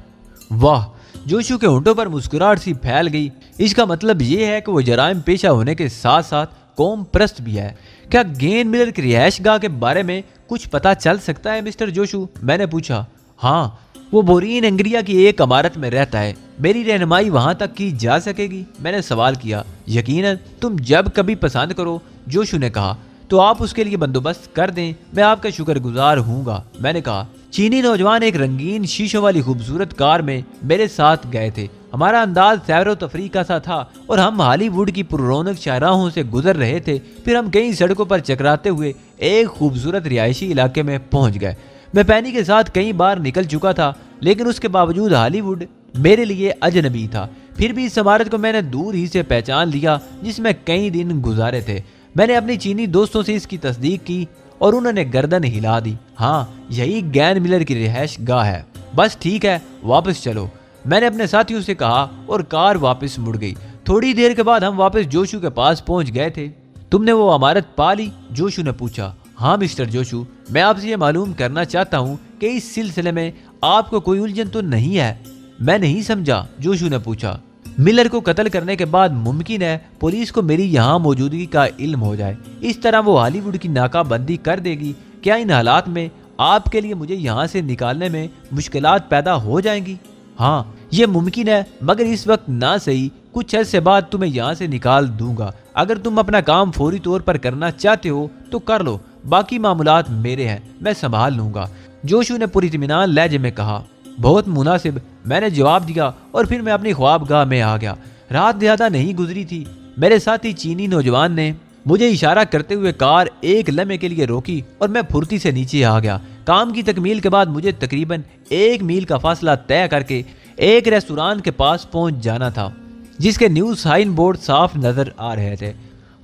वाह, जोशू के होंठों पर मुस्कुराहट सी फैल गई। इसका मतलब ये है कि वो जराइम पेशा होने के साथ साथ कौम परस्त भी है। क्या गैन मिलर की रिहायश गाह के बारे में कुछ पता चल सकता है मिस्टर जोशू? मैंने पूछा। हाँ, वो बोरीन एंग्रिया की एक इमारत में रहता है। मेरी रहनुमाई वहां तक की जा सकेगी? मैंने सवाल किया। यकीनन, तुम जब कभी पसंद करो, जोशू ने कहा। तो आप उसके लिए बंदोबस्त कर दें, मैं आपका शुक्रगुजार हूँगा। मैंने कहा। चीनी नौजवान एक रंगीन शीशों वाली खूबसूरत कार में मेरे साथ गए थे। हमारा अंदाज सैर व तफरीह का सा था और हम हॉलीवुड की पुररौनक शाहराहों से गुजर रहे थे। फिर हम कई सड़कों पर चकराते हुए एक खूबसूरत रिहायशी इलाके में पहुंच गए। मैं पैनी के साथ कई बार निकल चुका था, लेकिन उसके बावजूद हॉलीवुड मेरे लिए अजनबी था। फिर भी इस इमारत को मैंने दूर ही से पहचान लिया, जिसमें कई दिन गुजारे थे। मैंने अपनी चीनी दोस्तों से इसकी तस्दीक की और उन्होंने गर्दन हिला दी। हाँ, यही गैन मिलर की रिहायश गाह है। बस ठीक है, वापस चलो, मैंने अपने साथियों से कहा और कार वापस मुड़ गई। थोड़ी देर के बाद हम वापस जोशू के पास पहुंच गए थे। तुमने वो इमारत पा ली? जोशू ने पूछा। हाँ मिस्टर जोशू, मैं आपसे ये मालूम करना चाहता हूँ कि इस सिलसिले में आपको कोई उलझन तो नहीं है? मैं नहीं समझा, जोशू ने पूछा। मिलर को कत्ल करने के बाद मुमकिन है पुलिस को मेरी यहाँ मौजूदगी का इल्म हो जाए। इस तरह वो हॉलीवुड की नाकाबंदी कर देगी। क्या इन हालात में आपके लिए मुझे यहाँ से निकालने में मुश्किलात पैदा हो जाएंगी? हाँ, ये मुमकिन है, मगर इस वक्त ना सही, कुछ अर्से बाद तुम्हें यहाँ से निकाल दूंगा। अगर तुम अपना काम फौरी तौर पर करना चाहते हो तो कर लो, बाकी मामलात मेरे हैं, मैं संभाल लूंगा, जोशू ने पूरी इत्मीनान लहजे में कहा। बहुत मुनासिब, मैंने जवाब दिया और फिर मैं अपनी ख्वाबगाह में आ गया। रात ज्यादा नहीं गुजरी थी। मेरे साथी चीनी नौजवान ने मुझे इशारा करते हुए कार एक लम्हे के लिए रोकी और मैं फुर्ती से नीचे आ गया। काम की तकमील के बाद मुझे तकरीबन 1 मील का फासला तय करके एक रेस्तोरां के पास पहुंच जाना था, जिसके न्यूज साइन बोर्ड साफ नजर आ रहे थे।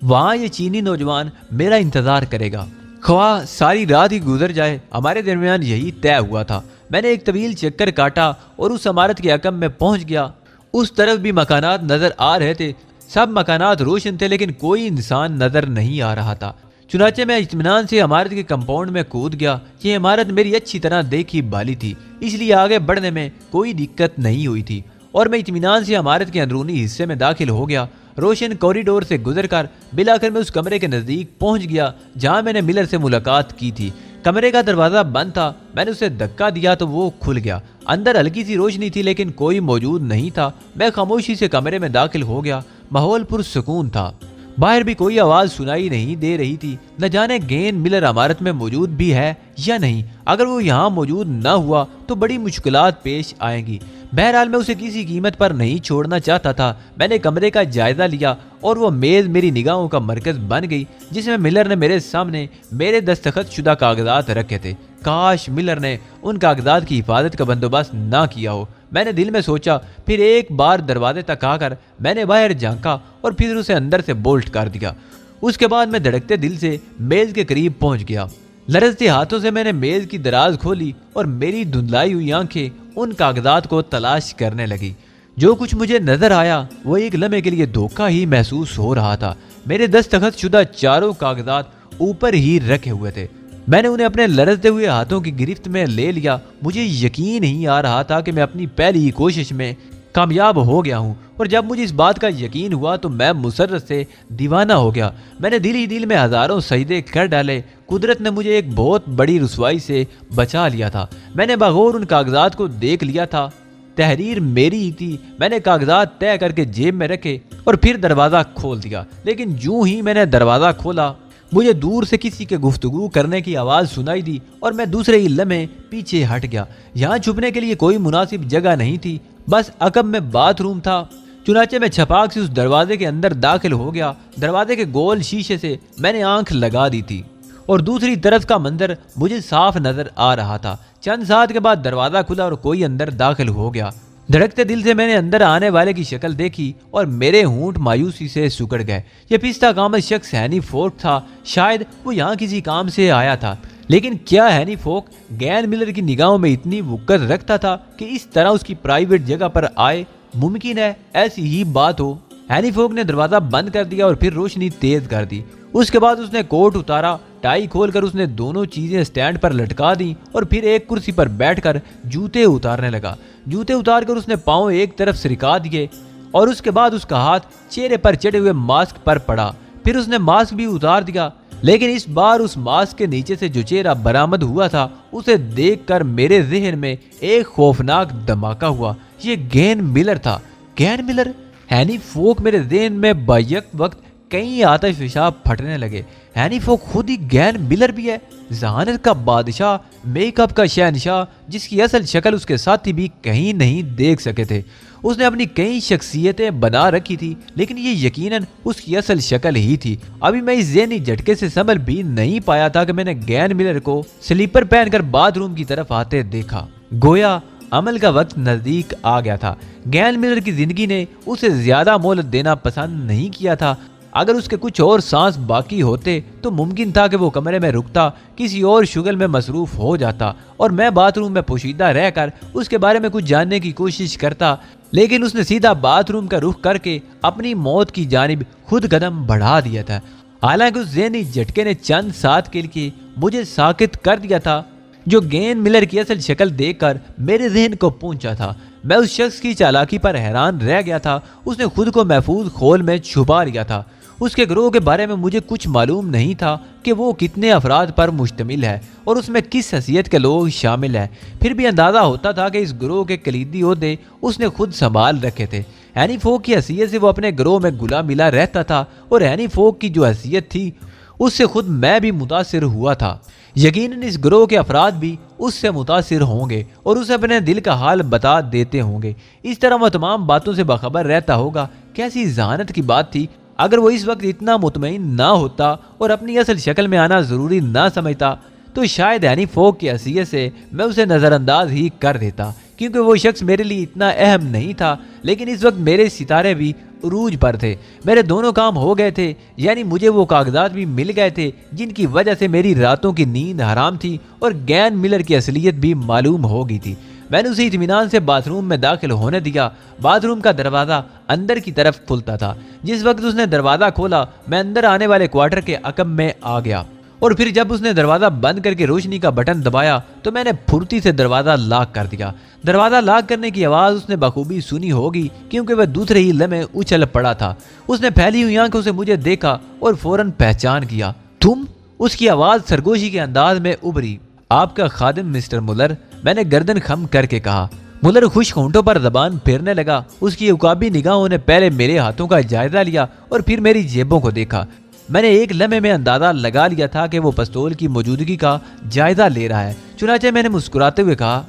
वहां ये चीनी नौजवान मेरा इंतजार करेगा, ख्वाह सारी रात ही गुजर जाए। हमारे दरमियान यही तय हुआ था। मैंने एक तवील चक्कर काटा और उस इमारत के अकम में पहुंच गया। उस तरफ भी मकानात नजर आ रहे थे। सब मकानात रोशन थे, लेकिन कोई इंसान नजर नहीं आ रहा था। चुनाचे मैं इत्मीनान से इमारत के कंपाउंड में कूद गया। ये इमारत मेरी अच्छी तरह देखी भाली थी, इसलिए आगे बढ़ने में कोई दिक्कत नहीं हुई थी और मैं इत्मीनान से इमारत के अंदरूनी हिस्से में दाखिल हो गया। रोशन कॉरिडोर से गुजरकर बिलाकर मैं उस कमरे के नज़दीक पहुंच गया जहां मैंने मिलर से मुलाकात की थी। कमरे का दरवाज़ा बंद था। मैंने उसे धक्का दिया तो वो खुल गया। अंदर हल्की सी रोशनी थी लेकिन कोई मौजूद नहीं था। मैं खामोशी से कमरे में दाखिल हो गया। माहौल पुरसुकून था। बाहर भी कोई आवाज़ सुनाई नहीं दे रही थी। न जाने गेन मिलर इमारत में मौजूद भी है या नहीं। अगर वो यहाँ मौजूद न हुआ तो बड़ी मुश्किलात पेश आएंगी। बहरहाल मैं उसे किसी कीमत पर नहीं छोड़ना चाहता था। मैंने कमरे का जायजा लिया और वो मेज़ मेरी निगाहों का मरकज बन गई जिसमें मिलर ने मेरे सामने मेरे दस्तखत शुदा कागजात रखे थे। काश मिलर ने उन कागजात की हिफाजत का बंदोबस्त ना किया हो, मैंने दिल में सोचा। फिर एक बार दरवाजे तक आकर मैंने बाहर झांका और फिर उसे अंदर से बोल्ट कर दिया। उसके बाद मैं धड़कते दिल से मेज़ के करीब पहुंच गया। लरजते हाथों से मैंने मेज़ की दराज खोली और मेरी धुंधलाई हुई आंखें उन कागजात को तलाश करने लगी। जो कुछ मुझे नजर आया वो एक लम्हे के लिए धोखा ही महसूस हो रहा था। मेरे दस्तखत शुदा चारों कागजात ऊपर ही रखे हुए थे। मैंने उन्हें अपने लरजते हुए हाथों की गिरफ्त में ले लिया। मुझे यकीन नहीं आ रहा था कि मैं अपनी पहली ही कोशिश में कामयाब हो गया हूँ और जब मुझे इस बात का यकीन हुआ तो मैं मुसर्रत से दीवाना हो गया। मैंने दिल ही दिल में हजारों सजदे कर डाले। कुदरत ने मुझे एक बहुत बड़ी रुसवाई से बचा लिया था। मैंने बगौर उन कागजात को देख लिया था। तहरीर मेरी ही थी। मैंने कागजात तय करके जेब में रखे और फिर दरवाज़ा खोल दिया। लेकिन यूं ही मैंने दरवाज़ा खोला मुझे दूर से किसी के गुफ्तगू करने की आवाज़ सुनाई दी और मैं दूसरे ही लम्हे पीछे हट गया। यहाँ छुपने के लिए कोई मुनासिब जगह नहीं थी, बस अकब में बाथरूम था। चुनाचे मैं छपाक से उस दरवाजे के अंदर दाखिल हो गया। दरवाजे के गोल शीशे से मैंने आंख लगा दी थी और दूसरी तरफ का मंजर मुझे साफ नजर आ रहा था। चंद साथ के बाद दरवाजा खुला और कोई अंदर दाखिल हो गया। धड़कते दिल से मैंने अंदर आने वाले की शक्ल देखी और मेरे होंठ मायूसी से सुकड़ गए। यह पिस्ता कामत शख्स हैनी फोक था। शायद वो यहाँ किसी काम से आया था। लेकिन क्या हैनी फोक गैन मिलर की निगाहों में इतनी वक़्त रखता था कि इस तरह उसकी प्राइवेट जगह पर आए? मुमकिन है ऐसी ही बात हो। हैनी फोक ने दरवाजा बंद कर दिया और फिर रोशनी तेज कर दी। उसके बाद उसने कोट उतारा। टाई खोलकर उसने दोनों चीजें स्टैंड पर लटका दी और फिर एक कुर्सी पर बैठकर जूते उतारने लगा। जूते उतारकर उसने पांव एक तरफ सरका दिए और उसके बाद उसका हाथ चेहरे पर चढ़े हुए मास्क पर पड़ा। फिर उसने मास्क भी उतार दिया, लेकिन इस बार उस मास्क के नीचे से जो चेहरा बरामद हुआ था उसे देखकर मेरे ज़हन में एक खौफनाक धमाका हुआ। ये गैन मिलर था। गैन मिलर? हैनी फोक मेरे ज़हन में बैक वक्त कई आतिश पेशाब फटने लगे। हैनी फोक खुद ही गैन मिलर भी है। जहानत का बादशाह, मेकअप का शहनशाह, जिसकी असल शक्ल उसके साथी भी कहीं नहीं देख सके थे। उसने अपनी कई शख्सियतें बना रखी थी, लेकिन ये यकीनन उसकी असल शक्ल ही थी। अभी मैं इस ज़हनी झटके से संभल भी नहीं पाया था कि मैंने गैन मिलर को स्लीपर पहनकर बाथरूम की तरफ आते देखा। गोया अमल का वक्त नजदीक आ गया था। गैन मिलर की जिंदगी ने उसे ज्यादा मोहलत देना पसंद नहीं किया था। अगर उसके कुछ और सांस बाकी होते तो मुमकिन था कि वो कमरे में रुकता, किसी और शुगल में मसरूफ हो जाता और मैं बाथरूम में पोशीदा रहकर उसके बारे में कुछ जानने की कोशिश करता। लेकिन उसने सीधा बाथरूम का रुख करके अपनी मौत की जानिब खुद कदम बढ़ा दिया था। हालांकि उस ज़हनी झटके ने चंद साथ के लिए मुझे साकित कर दिया था, जो गैन मिलर की असल शक्ल देखकर मेरे ज़हन को पहुंचा था। मैं उस शख्स की चालाकी पर हैरान रह गया था। उसने खुद को महफूज खोल में छुपा लिया था। उसके गिरोह के बारे में मुझे कुछ मालूम नहीं था कि वो कितने अफराद पर मुश्तमिल है और उसमें किस हैसियत के लोग शामिल हैं। फिर भी अंदाज़ा होता था कि इस गिरोह के कलीदी ओहदे उसने खुद संभाल रखे थे। हैनी फोक की हैसियत से वो अपने गिरोह में गुला मिला रहता था और हैनी फोक की जो हैसियत थी उससे खुद मैं भी मुतासिर हुआ था। यकीनन इस गिरोह के अफराद भी उससे मुतासिर होंगे और उसे अपने दिल का हाल बता देते होंगे। इस तरह वह तमाम बातों से बाखबर रहता होगा। कैसी जहानत की बात थी। अगर वो इस वक्त इतना मुतमईन ना होता और अपनी असल शक्ल में आना ज़रूरी ना समझता तो शायद हैनी फोक की हैसियत से मैं उसे नज़रअंदाज ही कर देता, क्योंकि वो शख्स मेरे लिए इतना अहम नहीं था। लेकिन इस वक्त मेरे सितारे भी उरूज पर थे। मेरे दोनों काम हो गए थे, यानी मुझे वो कागजात भी मिल गए थे जिनकी वजह से मेरी रातों की नींद हराम थी और गैन मिलर की असलियत भी मालूम हो गई थी। मैंने उसे इत्मीनान से बाथरूम में दाखिल होने दिया। बाथरूम का दरवाजा अंदर की तरफ खुलता था। जिस वक्त उसने दरवाजा खोला, मैं अंदर आने वाले क्वार्टर के अकब में आ गया और फिर जब उसने दरवाजा बंद करके रोशनी का बटन दबाया तो मैंने फुर्ती से दरवाजा लॉक कर दिया। दरवाजा लॉक करने की आवाज उसने बखूबी सुनी होगी क्योंकि वह दूसरे ही लम्हे उछल पड़ा था। उसने फैली हुई आंखों से मुझे देखा और फौरन पहचान किया। तुम? उसकी आवाज सरगोशी के अंदाज में उभरी। आपका खादिम मिस्टर मुलर, मैंने गर्दन खम करके कहा। मुलर खुश होंठों पर जबान फेरने लगा। उसकी उकाबी निगाहों ने पहले मेरे हाथों का जायजा लिया और फिर मेरी जेबों को देखा। मैंने एक लम्हे में अंदाजा लगा लिया था कि वो पिस्तौल की मौजूदगी का जायजा ले रहा है। चुनाचे मैंने मुस्कुराते हुए कहा,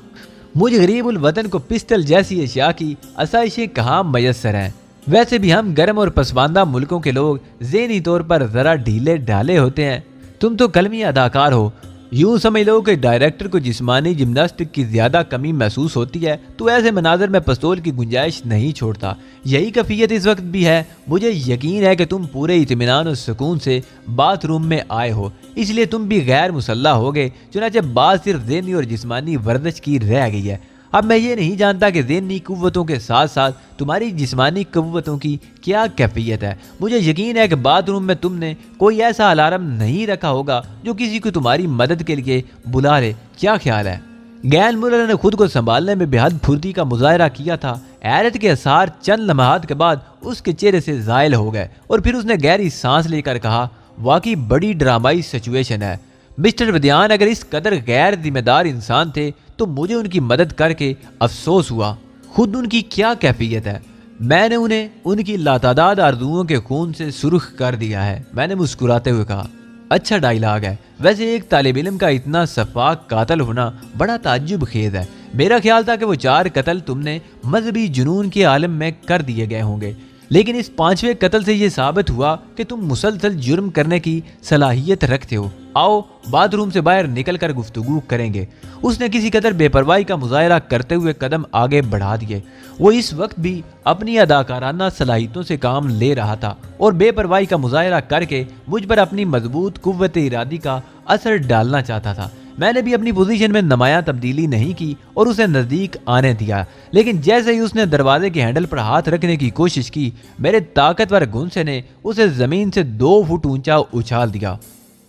मुझ गरीब उल वतन को पिस्टल जैसी अशिया की आसाइशें कहाँ मयसर हैं। वैसे भी हम गर्म और पसमानदा मुल्कों के लोग ज़हनी तौर पर जरा ढीले ढाले होते हैं। तुम तो कलमी अदाकार हो। यूं समझ लो कि डायरेक्टर को जिस्मानी जिम्नास्टिक की ज्यादा कमी महसूस होती है तो ऐसे मनाजर में पिस्तौल की गुंजाइश नहीं छोड़ता। यही कैफियत इस वक्त भी है। मुझे यकीन है कि तुम पूरे इत्मीनान और सुकून से बाथरूम में आए हो, इसलिए तुम भी गैर मुसल्लह हो गए। चुनांचे बात सिर्फ ज़हनी और जिस्मानी वर्जिश की रह गई है। अब मैं ये नहीं जानता कि ज़हनी कुव्वतों के साथ साथ तुम्हारी जिस्मानी कुव्वतों की क्या कैफियत है। मुझे यकीन है कि बाथरूम में तुमने कोई ऐसा अलार्म नहीं रखा होगा जो किसी को तुम्हारी मदद के लिए बुला ले। क्या ख्याल है? गैन मुलर ने खुद को संभालने में बेहद फुर्ती का मुजाहरा किया था। हैरत के आसार चंद लम्हात के बाद उसके चेहरे से ज़ायल हो गए और फिर उसने गहरी सांस लेकर कहा, वाकई बड़ी ड्रामाई सिचुएशन है मिस्टर बदियान। अगर इस कदर गैर जिम्मेदार इंसान थे तो मुझे उनकी मदद करके अफसोस हुआ। खुद उनकी क्या कैफियत है? मैंने उन्हें उनकी लातादाद आरज़ुओं के खून से सुर्ख कर दिया है। मैंने मुस्कुराते हुए कहा, अच्छा डायलॉग है। वैसे एक तालिब इल्म का इतना सफाक कातल होना बड़ा ताज्जुब खेज है। मेरा ख्याल था कि वो 4 कत्ल तुमने मजहबी जुनून के आलम में कर दिए गए होंगे, लेकिन इस 5वें कत्ल से ये साबित हुआ कि तुम मुसलसल जुर्म करने की सलाहियत रखते हो। आओ बाथरूम से बाहर निकल कर गुफ्तगू करेंगे। उसने किसी कदर बेपरवाही का मुजाहरा करते हुए कदम आगे बढ़ा दिए। वो इस वक्त भी अपनी अदाकाराना सलाहियतों से काम ले रहा था और बेपरवाही का मुजाहरा करके मुझ पर अपनी मजबूत कुव्वत इरादी का असर डालना चाहता था। मैंने भी अपनी पोजीशन में नुमायां तब्दीली नहीं की और उसे नजदीक आने दिया, लेकिन जैसे ही उसने दरवाजे के हैंडल पर हाथ रखने की कोशिश की, मेरे ताकतवर गुंसे ने उसे जमीन से 2 फुट ऊंचा उछाल दिया,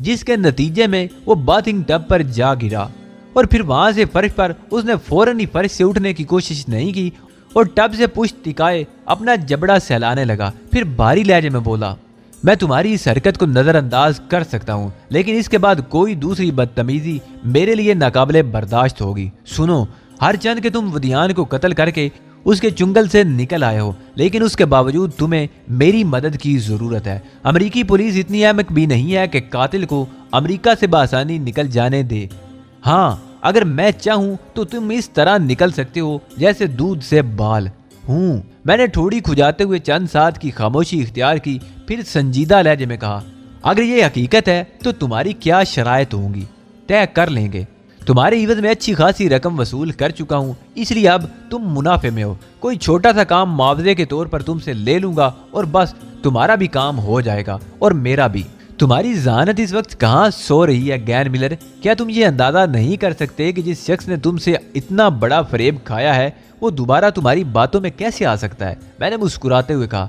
जिसके नतीजे में वो बाथिंग टब पर जा गिरा और फिर वहां से फर्श पर उसने फौरन ही फर्श से उठने की कोशिश नहीं की और टब से पुश्त टिकाए अपना जबड़ा सहलाने लगा। फिर भारी लहजे में बोला, मैं तुम्हारी इस हरकत को नजरअंदाज कर सकता हूँ, लेकिन इसके बाद कोई दूसरी बदतमीजी मेरे लिए नाकाबिले बर्दाश्त होगी। सुनो, हर चंद के तुम वदियान को कत्ल करके उसके चुंगल से निकल आए हो, लेकिन उसके बावजूद तुम्हें मेरी मदद की जरूरत है। अमेरिकी पुलिस इतनी अहमक भी नहीं है कि कातिल को अमेरिका से बासानी निकल जाने दे। हाँ, अगर मैं चाहूँ तो तुम इस तरह निकल सकते हो जैसे दूध से बाल। मैंने ठोड़ी खुजाते हुए चंद साथ की खामोशी इख्तियार की, फिर संजीदा लहजे में कहा, अगर ये हकीकत है तो तुम्हारी क्या शराइत होंगी तय कर लेंगे। तुम्हारे इवज में अच्छी खासी रकम वसूल कर चुका हूँ, इसलिए अब तुम मुनाफे में हो। कोई छोटा सा काम मुआवजे के तौर पर तुमसे ले लूंगा और बस तुम्हारा भी काम हो जाएगा और मेरा भी। तुम्हारी ज़ानत इस वक्त कहाँ सो रही है गैन मिलर? क्या तुम ये अंदाजा नहीं कर सकते कि जिस शख्स ने तुमसे इतना बड़ा फरेब खाया है वो दोबारा तुम्हारी बातों में कैसे आ सकता है? मैंने मुस्कुराते हुए कहा,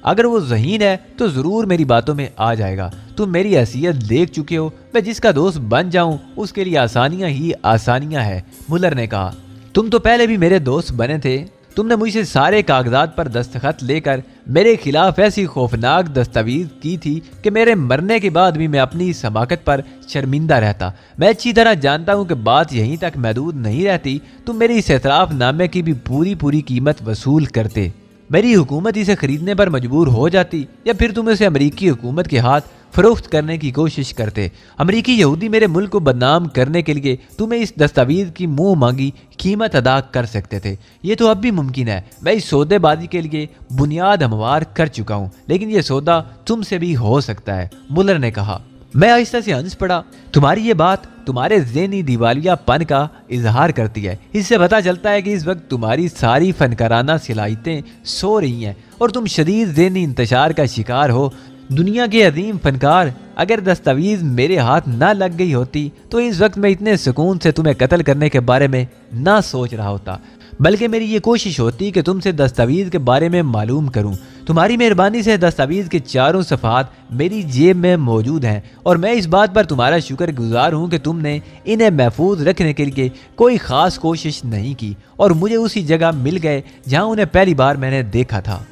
अगर वो ज़हीन है तो ज़रूर मेरी बातों में आ जाएगा। तुम मेरी हैसियत देख चुके हो, मैं जिसका दोस्त बन जाऊं उसके लिए आसानियां ही आसानियां है। मुलर ने कहा, तुम तो पहले भी मेरे दोस्त बने थे। तुमने मुझसे सारे कागजात पर दस्तखत लेकर मेरे खिलाफ ऐसी खौफनाक दस्तावेज की थी कि मेरे मरने के बाद भी मैं अपनी इस हमाकत पर शर्मिंदा रहता। मैं अच्छी तरह जानता हूं कि बात यहीं तक महदूद नहीं रहती। तुम मेरी इस एतराफ़नामे की भी पूरी कीमत वसूल करते। मेरी हुकूमत इसे खरीदने पर मजबूर हो जाती या फिर तुम इसे अमेरिकी हुकूमत के हाथ फरोख्त करने की कोशिश करते। अमेरिकी यहूदी मेरे मुल्क को बदनाम करने के लिए तुम्हें इस दस्तावेज की मुंह मांगी कीमत अदा कर सकते थे। ये तो अब भी मुमकिन है। मैं इस सौदेबाजी के लिए बुनियाद हमवार कर चुका हूँ, लेकिन यह सौदा तुमसे भी हो सकता है। मुलर ने कहा। मैं आहिस्ता से हंस पड़ा। तुम्हारी ये बात तुम्हारे ज़हनी दिवालियापन का इजहार करती है। इससे पता चलता है कि इस वक्त तुम्हारी सारी फनकाराना सलाहियतें सो रही हैं और तुम शदीद ज़हनी इंतशार का शिकार हो। दुनिया के अजीम फनकार अगर दस्तावेज मेरे हाथ ना लग गई होती तो इस वक्त मैं इतने सुकून से तुम्हें कत्ल करने के बारे में ना सोच रहा होता, बल्कि मेरी ये कोशिश होती कि तुमसे दस्तावेज के बारे में मालूम करूं। तुम्हारी मेहरबानी से दस्तावेज के चारों सफ़ात मेरी जेब में मौजूद हैं और मैं इस बात पर तुम्हारा शुक्रगुजार हूं कि तुमने इन्हें महफूज रखने के लिए कोई ख़ास कोशिश नहीं की और मुझे उसी जगह मिल गए जहां उन्हें पहली बार मैंने देखा था।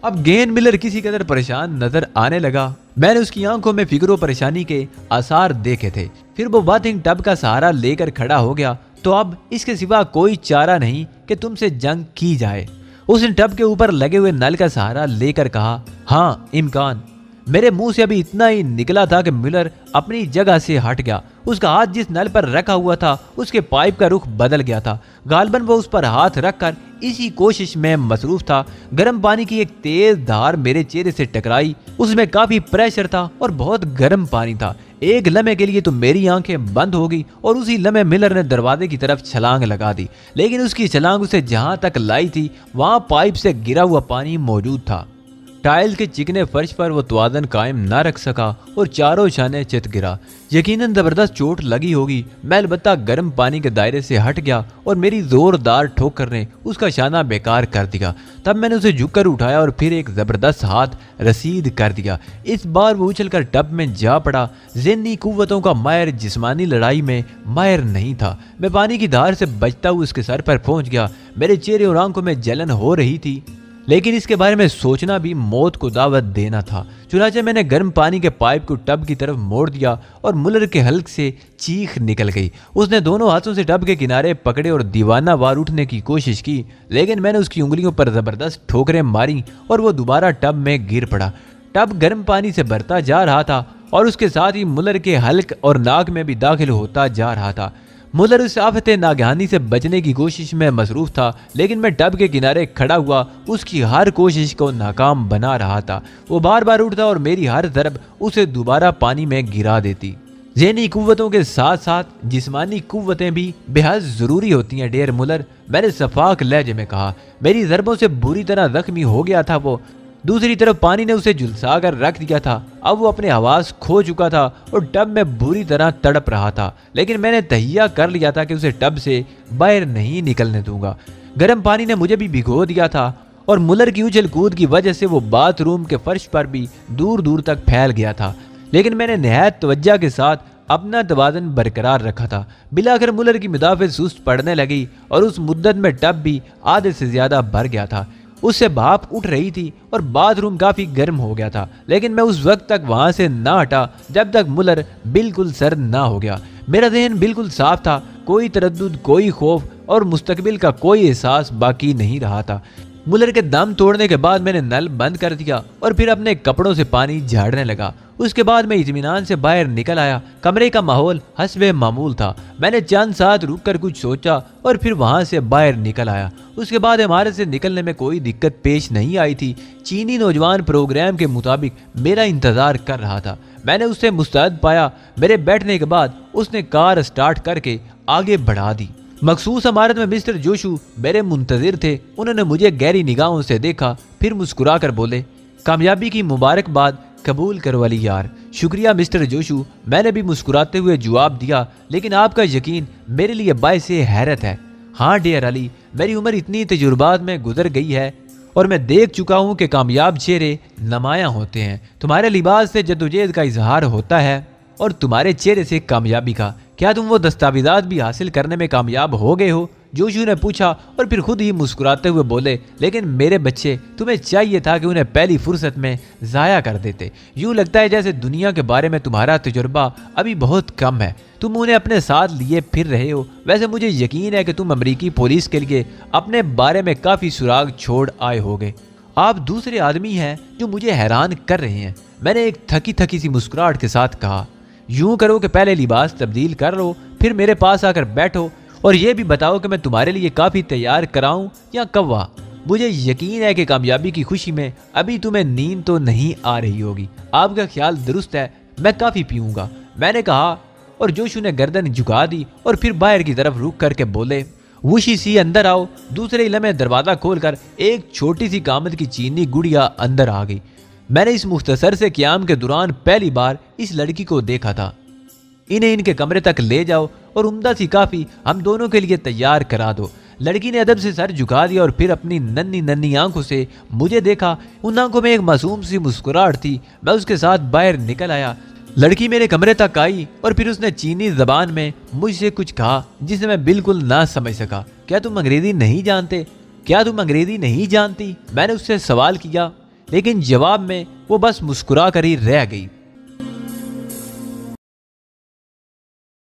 अब गेन मिलर किसी कदर परेशान नजर आने लगा। मैंने उसकी आंखों में फिक्र परेशानी के आसार देखे थे। फिर वो बाथिंग टब का सहारा लेकर खड़ा हो गया। तो अब इसके सिवा कोई चारा नहीं कि तुमसे जंग की जाए। उसने टब के ऊपर लगे हुए नल का सहारा लेकर कहा, हाँ इम्कान। मेरे मुंह से अभी इतना ही निकला था कि मिलर अपनी जगह से हट गया। उसका हाथ जिस नल पर रखा हुआ था उसके पाइप का रुख बदल गया था। गालबन वो उस पर हाथ रखकर इसी कोशिश में मसरूफ था। गर्म पानी की एक तेज धार मेरे चेहरे से टकराई। उसमें काफी प्रेशर था और बहुत गर्म पानी था। एक लम्हे के लिए तो मेरी आंखें बंद हो गई और उसी लम्हे मिलर ने दरवाजे की तरफ छलांग लगा दी, लेकिन उसकी छलांग उसे जहां तक लाई थी वहां पाइप से गिरा हुआ पानी मौजूद था। टाइल के चिकने फर्श पर वो तवाज़ुन कायम न रख सका और चारों शाने चित गिरा। यकीनन जबरदस्त चोट लगी होगी। मैं अलबत्ता गर्म पानी के दायरे से हट गया और मेरी जोरदार ठोकर ने उसका शाना बेकार कर दिया। तब मैंने उसे झुककर उठाया और फिर एक जबरदस्त हाथ रसीद कर दिया। इस बार वो उछलकर टब में जा पड़ा। ज़हनी कुव्वतों का माहिर जिस्मानी लड़ाई में माहिर नहीं था। मैं पानी की धार से बचता हुआ उसके सर पर पहुंच गया। मेरे चेहरे और आंखों में जलन हो रही थी, लेकिन इसके बारे में सोचना भी मौत को दावत देना था। चुनाचे मैंने गर्म पानी के पाइप को टब की तरफ मोड़ दिया और मुलर के हल्क से चीख निकल गई। उसने दोनों हाथों से टब के किनारे पकड़े और दीवाना वार उठने की कोशिश की, लेकिन मैंने उसकी उंगलियों पर जबरदस्त ठोकरें मारी और वो दोबारा टब में गिर पड़ा। टब गर्म पानी से भरता जा रहा था और उसके साथ ही मुलर के हल्क और नाक में भी दाखिल होता जा रहा था। मुलर उस आफत नागहानी से बचने की कोशिश में मसरूफ था, लेकिन मैं टब के किनारे खड़ा हुआ उसकी हर कोशिश को नाकाम बना रहा था। वो बार बार उठता और मेरी हर ज़रब उसे दोबारा पानी में गिरा देती। ज़हनी कुव्वतों के साथ साथ जिस्मानी कुव्वतें भी बेहद ज़रूरी होती हैं डेयर मुलर, मैंने सफाक लहजे में कहा। मेरी ज़रबों से बुरी तरह जख्मी हो गया था वो। दूसरी तरफ पानी ने उसे झुलसा कर रख दिया था। अब वो अपने हवास खो चुका था और टब में बुरी तरह तड़प रहा था, लेकिन मैंने तहिया कर लिया था कि उसे टब से बाहर नहीं निकलने दूंगा। गर्म पानी ने मुझे भी भिगो दिया था और मुलर की उछल कूद की वजह से वो बाथरूम के फर्श पर भी दूर दूर तक फैल गया था, लेकिन मैंने नहायत तवज्जो के साथ अपना तवाज़ुन बरकरार रखा था। बिलाखिर मुलर की मुदाफ़ित सुस्त पड़ने लगी और उस मुद्दत में टब भी आधे से ज्यादा भर गया था। उससे भाप उठ रही थी और बाथरूम काफी गर्म हो गया था, लेकिन मैं उस वक्त तक वहां से ना हटा जब तक मुलर बिल्कुल सर्द ना हो गया। मेरा ज़हन बिल्कुल साफ था, कोई तरद्दुद, कोई खौफ और मुस्तकबिल का कोई एहसास बाकी नहीं रहा था। मुलर के दम तोड़ने के बाद मैंने नल बंद कर दिया और फिर अपने कपड़ों से पानी झाड़ने लगा। उसके बाद मैं इत्मीनान से बाहर निकल आया। कमरे का माहौल हस्बे मामूल था। मैंने चंद साथ रुक कर कुछ सोचा और फिर वहां से बाहर निकल आया। उसके बाद इमारत से निकलने में कोई दिक्कत पेश नहीं आई थी। चीनी नौजवान प्रोग्राम के मुताबिक मेरा इंतजार कर रहा था। मैंने उसे मुस्तैद पाया। मेरे बैठने के बाद उसने कार स्टार्ट करके आगे बढ़ा दी। मखसूस इमारत में मिस्टर जोशू मेरे मुंतजिर थे। उन्होंने मुझे गहरी निगाहों से देखा, फिर मुस्कुरा कर बोले, कामयाबी की मुबारकबाद कबूल करो अली यार। शुक्रिया मिस्टर जोशू, मैंने भी मुस्कुराते हुए जवाब दिया, लेकिन आपका यकीन मेरे लिए बाइसे हैरत है। हाँ डियर अली, मेरी उम्र इतनी तजुर्बात में गुजर गई है और मैं देख चुका हूँ कि कामयाब चेहरे नुमायां होते हैं। तुम्हारे लिबास से जद्दोजहद का इजहार होता है और तुम्हारे चेहरे से कामयाबी का। क्या तुम वो दस्तावेजात भी हासिल करने में कामयाब हो गए हो? जोशू ने पूछा और फिर खुद ही मुस्कुराते हुए बोले, लेकिन मेरे बच्चे, तुम्हें चाहिए था कि उन्हें पहली फुर्सत में ज़ाया कर देते। यूँ लगता है जैसे दुनिया के बारे में तुम्हारा तजुर्बा अभी बहुत कम है। तुम उन्हें अपने साथ लिए फिर रहे हो। वैसे मुझे यकीन है कि तुम अमेरिकी पुलिस के लिए अपने बारे में काफ़ी सुराग छोड़ आए होगे। आप दूसरे आदमी हैं जो मुझे हैरान कर रहे हैं, मैंने एक थकी थकी सी मुस्कुराहट के साथ कहा। यूं करो कि पहले लिबास तब्दील कर लो, फिर मेरे पास आकर बैठो और ये भी बताओ कि मैं तुम्हारे लिए काफ़ी तैयार कराऊं या कव्वा। मुझे यकीन है कि कामयाबी की खुशी में अभी तुम्हें नींद तो नहीं आ रही होगी। आपका ख्याल दुरुस्त है, मैं काफ़ी पीऊँगा, मैंने कहा और जोशू ने गर्दन झुका दी और फिर बाहर की तरफ रुक करके बोले, वुशी सी अंदर आओ। दूसरे लम्हे दरवाज़ा खोलकर एक छोटी सी कामत की चीनी गुड़िया अंदर आ गई। मैंने इस मुख्तसर से क़याम के दौरान पहली बार इस लड़की को देखा था। इन्हें इनके कमरे तक ले जाओ और उम्दा सी काफ़ी हम दोनों के लिए तैयार करा दो। लड़की ने अदब से सर झुका दिया और फिर अपनी नन्ही नन्ही आंखों से मुझे देखा। उन आंखों में एक मासूम सी मुस्कुराहट थी। मैं उसके साथ बाहर निकल आया। लड़की मेरे कमरे तक आई और फिर उसने चीनी ज़बान में मुझसे कुछ कहा जिसे मैं बिल्कुल ना समझ सका। क्या तुम अंग्रेज़ी नहीं जानते? क्या तुम अंग्रेज़ी नहीं जानती? मैंने उससे सवाल किया, लेकिन जवाब में वो बस मुस्कुरा कर ही रह गई।